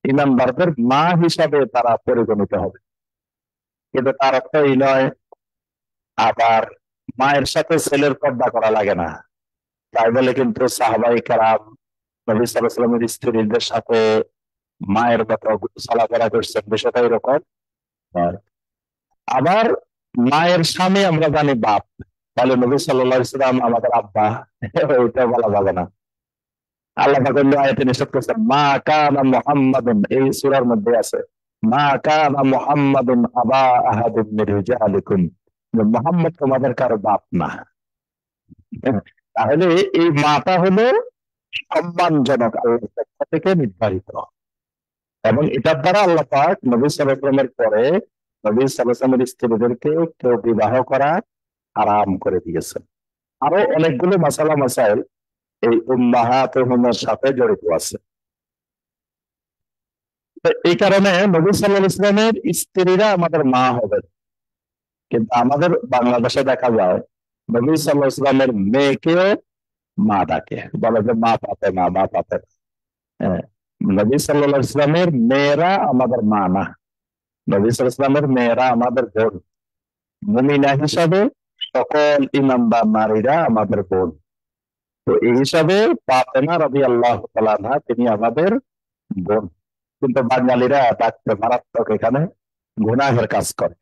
ইমানদারদের মা হিসাবে তারা পরিগণিত হবে। কিন্তু তার অর্থ এই নয় আবার মায়ের সাথে ছেলের পর্দা করা লাগে না, তাই বলে কিন্তু সাহাবায়ে কেরাম নবী সাল্লাল্লাহু আলাইহি ওয়াসাল্লামের স্ত্রীদের সাথে মায়ের মতো চলাফেরা করছেন, বিষয়টা এরকম নয়। আবার মায়ের স্বামী আমরা জানি বাপ, তাহলে নবী সাল্লাল্লাহু আলাইহি ওয়াসাল্লাম আমাদের আব্বা, ওইটা বলা যাবে না। আল্লাহ পাক অন্য আয়াতে নিষেধ করেছেন, মা কানা মুহাম্মাদুন, এই সূরার মধ্যে আছে, মা কানা মুহাম্মাদুন আবা আহাদিন মিন রিজালিকুম, যে মুহাম্মদ তোমাদের কারো বাপ না। তাহলে এই মাটা হলো সম্মানজনক, আল্লাহর পক্ষ থেকে নির্ধারিত, এবং এটার দ্বারা আল্লাহ পাক নবী সাল্লাল্লাহু আলাইহি ওয়াসাল্লামের পরে নবী সাল্লাল্লাহু আলাইহি ওয়াসাল্লামের স্ত্রীদেরকে কেউ বিবাহ করা হারাম করে দিয়েছেন। আরো অনেকগুলো মাসালা মাসাইল এই উম্মাহাতুহুমের সাথে জড়িত আছে। তো এই কারণে নবী সাল্লাল্লাহু আলাইহি ওয়াসাল্লামের স্ত্রীরা আমাদের মা হবেন, কিন্তু আমাদের বাংলাদেশে দেখা যায় নবী সাল্লাল্লাহু আলাইহি ওয়াসাল্লামের মেয়েকেও মা ডাকে, বলে যে মা ফাতেমা, মা ফাতেমা। হ্যাঁ, নবী সাল্লাল্লাহু আলাইহি ওয়াসাল্লামের মেয়েরা আমাদের মা না, নবী সাল্লাল্লাহু আলাইহি ওয়াসাল্লামের মেয়েরা আমাদের বোন। মুমিনা হিসাবে সকল ইমানদার নারীরা আমাদের বোন। তো এই হিসাবে ফাতেমা রাদিয়াল্লাহু তাআলা আনহা তিনি আমাদের বোন। কিন্তু বাঙালিরা ডাকতে মারাত্মক এখানে গুনাহের কাজ করে,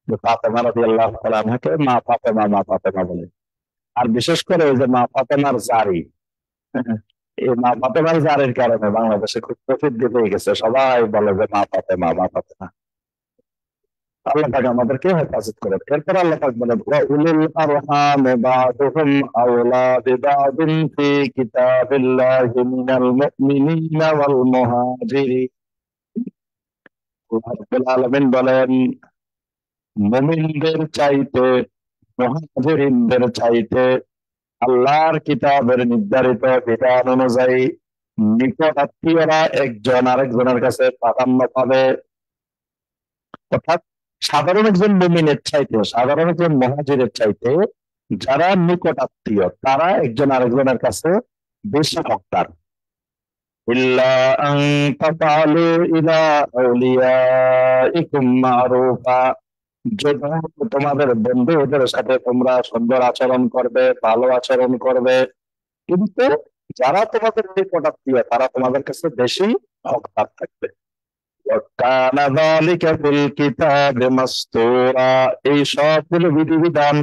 যে ফাতেমা রাদিয়াল্লাহু তাআলা আনহাকে মা ফাতেমা, মা ফাতেমা বলে। আর বিশেষ করে ওই যে মা ফাতেমার জারি, এই মা ফাতেমার জারির কারণে বাংলাদেশে খুব প্রসিদ্ধি পেয়ে গেছে, সবাই বলে যে মা ফাতেমা, মা ফাতেমা। আল্লাহ পাক আমাদেরকে হেফাজত করেন। এরপর আল্লাহ পাক বলেন, ওয়া উলিল আরহাম বা'দুহুম আওলা বিবা'দিন ফি কিতাবিল্লাহি মিনাল মুমিনিনা ওয়াল মুহাজিরিন। আল্লাহ রাব্বুল আলামিন বলেন, মুমিনদের চাইতে, মুহাজিরিনদের চাইতে আল্লাহর কিতাবের নির্ধারিত বিধান অনুযায়ী নিকট আত্মীয়রা একজন আরেকজনের কাছে প্রাধান্য পাবে। অর্থাৎ সাধারণ একজন মুমিনের চাইতে, সাধারণ একজন মুহাজিরের চাইতে যারা নিকট আত্মীয় তারা একজন আরেকজনের কাছে বেশি হকদার। ইল্লা আন তাফআলু ইলা আউলিয়াইকুম মারুফা, যদি তোমাদের বন্ধুদের সাথে তোমরা সুন্দর আচরণ করবে, ভালো আচরণ করবে, কিন্তু যারা তোমাদের নিকট আত্মীয় তারা তোমাদের কাছে বেশি হকদার থাকবে। وكان ذلك في الكتاب مسطورا, এই সবগুলো বিধিবিধান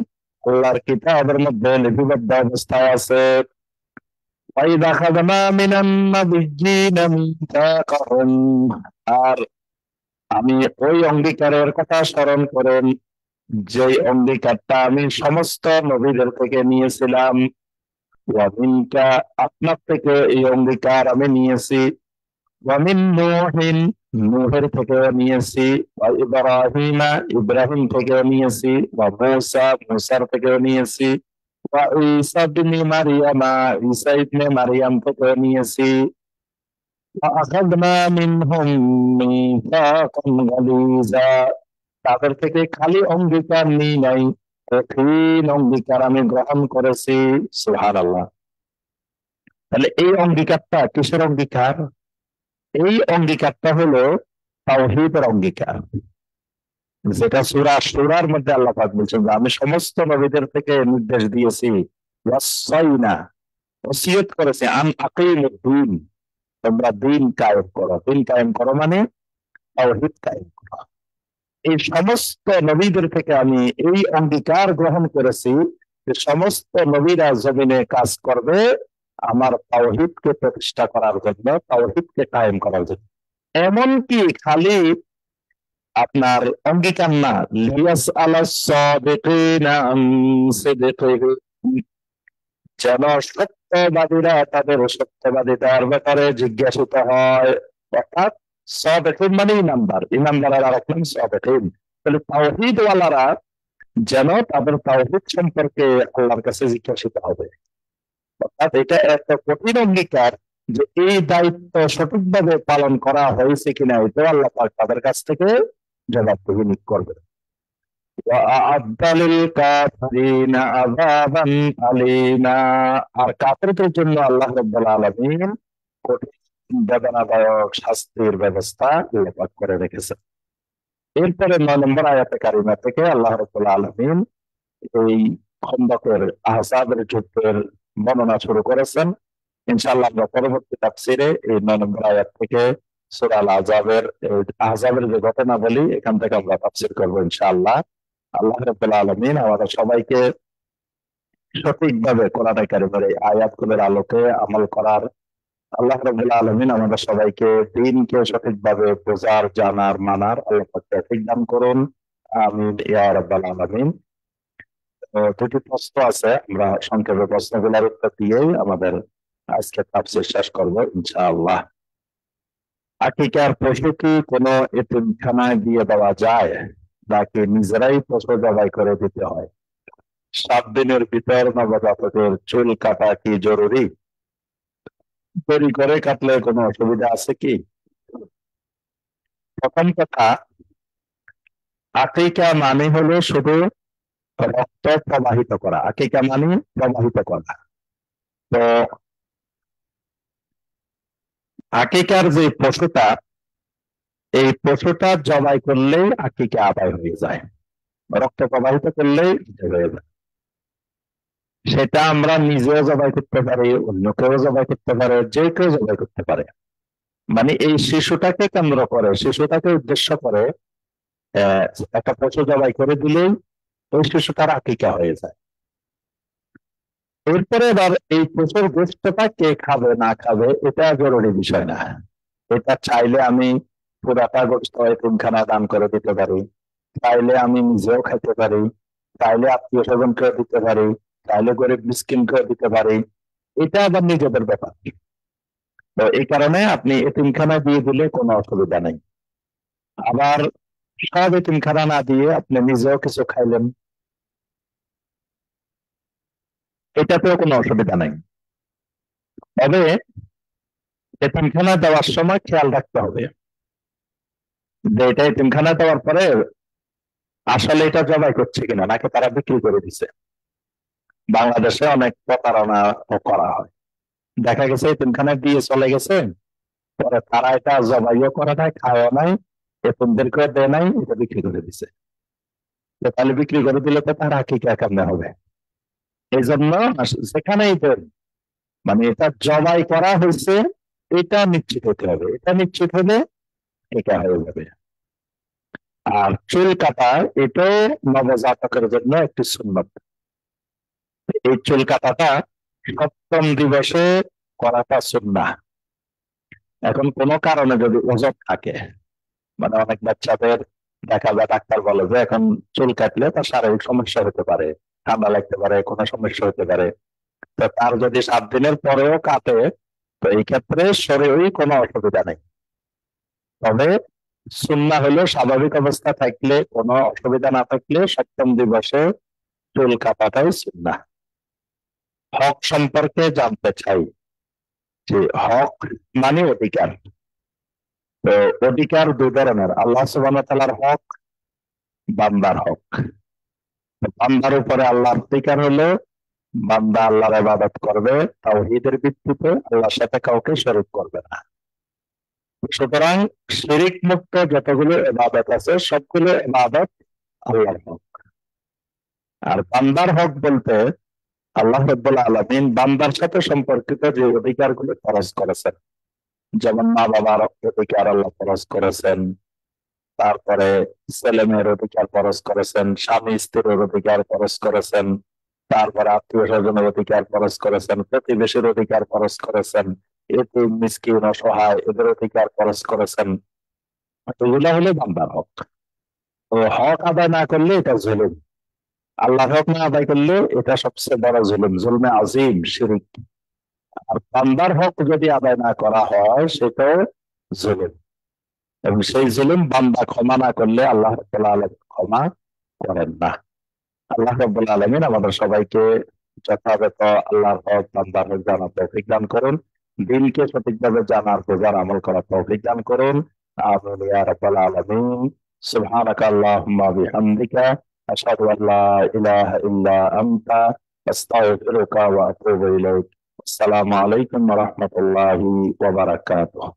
আল্লাহর কিতাবের মধ্যে লিপিবদ্ধ অবস্থায় আছে। وإذا أخذنا من النبيين ميثاقهم, আর আমি ওই অঙ্গীকারের কথা স্মরণ করেন যে অঙ্গীকারটা আমি সমস্ত নবীদের থেকে নিয়েছিলাম। ওয়ামিনকা, আপনার থেকে এই অঙ্গীকার আমি নিয়েছি। ওয়ামিন নূহিন, নূহের থেকেও নিয়েছি। ওয়া ইব্রাহিমা, ইব্রাহিম থেকেও নিয়েছি। ওয়া মূসা, মূসার থেকেও নিয়েছি। ওয়া ঈসা ইবনে মারইয়ামা, ঈসা ইবনে মারইয়াম থেকেও নিয়েছি। ওয়া আখাযনা মিনহুম মিসাকান গালিযা, তাদের থেকে খালি অঙ্গীকার নিই নাই, কঠিন অঙ্গীকার আমি গ্রহণ করেছি। সুবহানাল্লাহ। তাহলে এই অঙ্গীকারটা কিসের অঙ্গীকার? এই অঙ্গীকারটা হলো তাওহীদের অঙ্গীকার, যেটা সূরা সূরার মধ্যে আল্লাহ পাক বলছেন যে আমি সমস্ত নবীদের থেকে নির্দেশ দিয়েছি, ওয়াসাইনা, ওসিয়ত করেছি, আন আকিমুদ্দিন, তোমরা দিন কায়েম করো। দিন কায়েম করো মানে তাওহীদ কায়েম করো। এই সমস্ত নবীদের থেকে আমি এই অঙ্গীকার গ্রহণ করেছি যে সমস্ত নবীরা জমিনে কাজ করবে আমার তাওহীদকে প্রতিষ্ঠা করার জন্য, তাওহীদকে কায়েম করার জন্য। এমনকি খালি আপনার অঙ্গীকার না, লিয়াস আলাস সাদিকিনা আন সিদকিহিম, যেন সত্যবাদীরা তাদের সত্যবাদিতার ব্যাপারে জিজ্ঞাসিত হয়। অর্থাৎ সাদিকিন মানে ইমানদার, ইমানদারের আরেক নাম সাদিকিন। তাহলে তাওহীদ ওয়ালারা যেন তাদের তাওহীদ সম্পর্কে আল্লাহর কাছে জিজ্ঞাসিত হবে। অর্থাৎ এটা একটা কঠিন অঙ্গীকার যে এই দায়িত্ব সঠিকভাবে পালন করা হয়েছে কিনা, এটাও আল্লাহ পাক তাদের কাছ থেকে জবাবদিহি করবে। وأعد للكافرين عذابا أليما, আর কাফেরদের জন্য আল্লাহ রাব্বুল আলামিন কঠিন বেদনাদায়ক শাস্তির ব্যবস্থা উল্লেখ করে রেখেছেন। এরপরে 9 নম্বর আয়াতে কারিমা থেকে আল্লাহ রাব্বুল আলামিন এই খন্দকের আহজাবের যুদ্ধের বর্ণনা শুরু করেছেন। ইনশাআল্লাহ আমরা পরবর্তী তাফসিরে এই 9 নম্বর আয়াত থেকে সূরা আল আহজাবের আহজাবের যে ঘটনা বলি এখান থেকে আমরা তাফসির করবো ইনশাআল্লাহ। আল্লাহ রাব্বুল আলামিন আমাদের সবাইকে সঠিকভাবে কোরআন কারিমের এই আয়াতগুলোর আলোকে আমল করার, আল্লাহ রাব্বুল আলামিন আমাদের সবাইকে দ্বীনকে সঠিকভাবে বোঝার, জানার, মানার আল্লাহ পাক তৌফিক দান করুন। আমিন ইয়া রাব্বাল আলামিন। দুটি প্রশ্ন আছে, আমরা সংক্ষেপে প্রশ্নগুলোর উত্তর দিয়েই আমাদের আজকে তাফসীর শেষ করব ইনশাআল্লাহ। আকিকার পশু কি কোনো এতিমখানায় দিয়ে দেওয়া যায় নাকি নিজেরাই পশু জবাই করে দিতে হয়? 7 দিনের ভিতর নবজাতকের চুল কাটা কি জরুরি? দেরি করে কাটলে কোনো অসুবিধা আছে কি? প্রথম কথা, আকিকা মানে হলো শুধু রক্ত প্রবাহিত করা। আকিকা মানে প্রবাহিত করা। তো আকিকার যে পশুটা, এই পশুটা জবাই করলেই আকিকা আদায় হয়ে যায়, রক্ত প্রবাহিত করলেই হয়ে যায়। সেটা আমরা নিজেও জবাই করতে পারি, অন্য কেউ জবাই করতে পারে, যে কেউ জবাই করতে পারে। মানে এই শিশুটাকে কেন্দ্র করে, শিশুটাকে উদ্দেশ্য করে আহ একটা পশু জবাই করে দিলেই ওই শিশুটার আকিকা হয়ে যায়। এরপরে এবার এই পশুর গোশতটা কে খাবে না খাবে এটা জরুরি বিষয় না। এটা চাইলে আমি পুরাটা গোশত এতিমখানায় দান করে দিতে পারি, চাইলে আমি নিজেও খেতে পারি, চাইলে আত্মীয় স্বজনকে দিতে পারি, চাইলে গরিব মিসকিনকে দিতে পারি। এটা আবার নিজেদের ব্যাপার। তো এই কারণে আপনি এতিমখানায় দিয়ে দিলে কোনো অসুবিধা নেই। আবার সব এতিমখানা না দিয়ে আপনি নিজেও কিছু খাইলেন, এটাতেও কোনো অসুবিধা নাই। তবে এতিমখানা দেওয়ার সময় খেয়াল রাখতে হবে যে এটা এতিমখানা দেওয়ার পরে আসলে এটা জবাই করছে কিনা, নাকি তারা বিক্রি করে দিছে। বাংলাদেশে অনেক প্রতারণা করা হয়, দেখা গেছে এতিমখানায় দিয়ে চলে গেছে, পরে তারা এটা জবাইও করে নাই, খাওয়া নাই, এতিমদেরকে দেয় নাই, এটা বিক্রি করে দিছে। তো তাহলে বিক্রি করে দিলে তো তার হাকিকা কেমনে হবে? এই জন্য যেখানেই দেন, মানে এটা জবাই করা হয়েছে এটা নিশ্চিত হতে হবে, এটা নিশ্চিত হলে এটা হয়ে যাবে। আর চুল কাটা এটাও নবজাতকের জন্য একটি সুন্নত। এই চুল কাটাটা সপ্তম দিবসে করাটা সুন্নাহ। এখন কোনো কারণে যদি ওজর থাকে, মানে অনেক বাচ্চাদের দেখা যায় ডাক্তার বলে যে এখন চুল কাটলে তার শারীরিক সমস্যা হতে পারে, ঠান্ডা লাগতে পারে, কোনো সমস্যা হতে পারে, তো তার যদি 7 দিনের পরেও কাটে, তো এই ক্ষেত্রে শরীরে কোনো অসুবিধা নেই। তবে সুন্নাহ হলো স্বাভাবিক অবস্থা থাকলে, কোনো অসুবিধা না থাকলে সপ্তম দিবসে চুল কাটাটাই সুন্নাহ। হক সম্পর্কে জানতে চাই যে হক মানে অধিকার। তো অধিকার দুই ধরনের, আল্লাহ সুবহানাহু ওয়া তাআলার হক, বান্দার হক। বান্দার উপরে আল্লাহর অধিকার হলো বান্দা আল্লাহর ইবাদত করবে তাওহীদের ভিত্তিতে, আল্লাহর সাথে কাউকে শরীক করবে না। সুতরাং শিরিক মুক্ত যতগুলো ইবাদত আছে সবগুলো ইবাদত আল্লাহর হক। আর বান্দার হক বলতে আল্লাহ রাব্বুল আলামিন বান্দার সাথে সম্পর্কিত যে অধিকারগুলো ফরজ করেছেন, যেমন মা বাবার অধিকার আল্লাহ ফরজ করেছেন, তারপরে ছেলে মেয়ের অধিকার ফরজ করেছেন, স্বামী স্ত্রীর অধিকার ফরজ করেছেন, তারপরে আত্মীয় স্বজনের অধিকার ফরজ করেছেন, প্রতিবেশীর অধিকার ফরজ করেছেন, এতিম মিসকিন অসহায় এদের অধিকার ফরজ করেছেন। এগুলো হলো বান্দার হক। তো হক আদায় না করলে এটা জুলুম, আল্লাহর হক না আদায় করলে এটা সবচেয়ে বড় জুলুম, জুলমে আজিম, শিরক। আর বান্দার হক যদি আদায় না করা হয় সেটাও জুলুম, এবং সেই জুলুম বান্দা ক্ষমা না করলে আল্লাহ রাব্বুল আলামিন ক্ষমা করেন না। আল্লাহ রাব্বুল আলামিন আমাদের সবাইকে যথাযথ আল্লাহর হক, বান্দার হক জানার তৌফিক দান করুন, দিনকে সঠিকভাবে জানার, বোঝার, আমল করার তৌফিক দান করুন। আমিন ইয়া রাব্বাল আলামিন। সুবহানাকা আল্লাহুম্মা বিহামদিকা আশহাদু আল লা ইলাহা ইল্লা আনতা আস্তাগফিরুকা ওয়া আতুবু ইলাইক। আসসালামু আলাইকুম ওয়া রাহমাতুল্লাহি ওয়া বারাকাতুহু।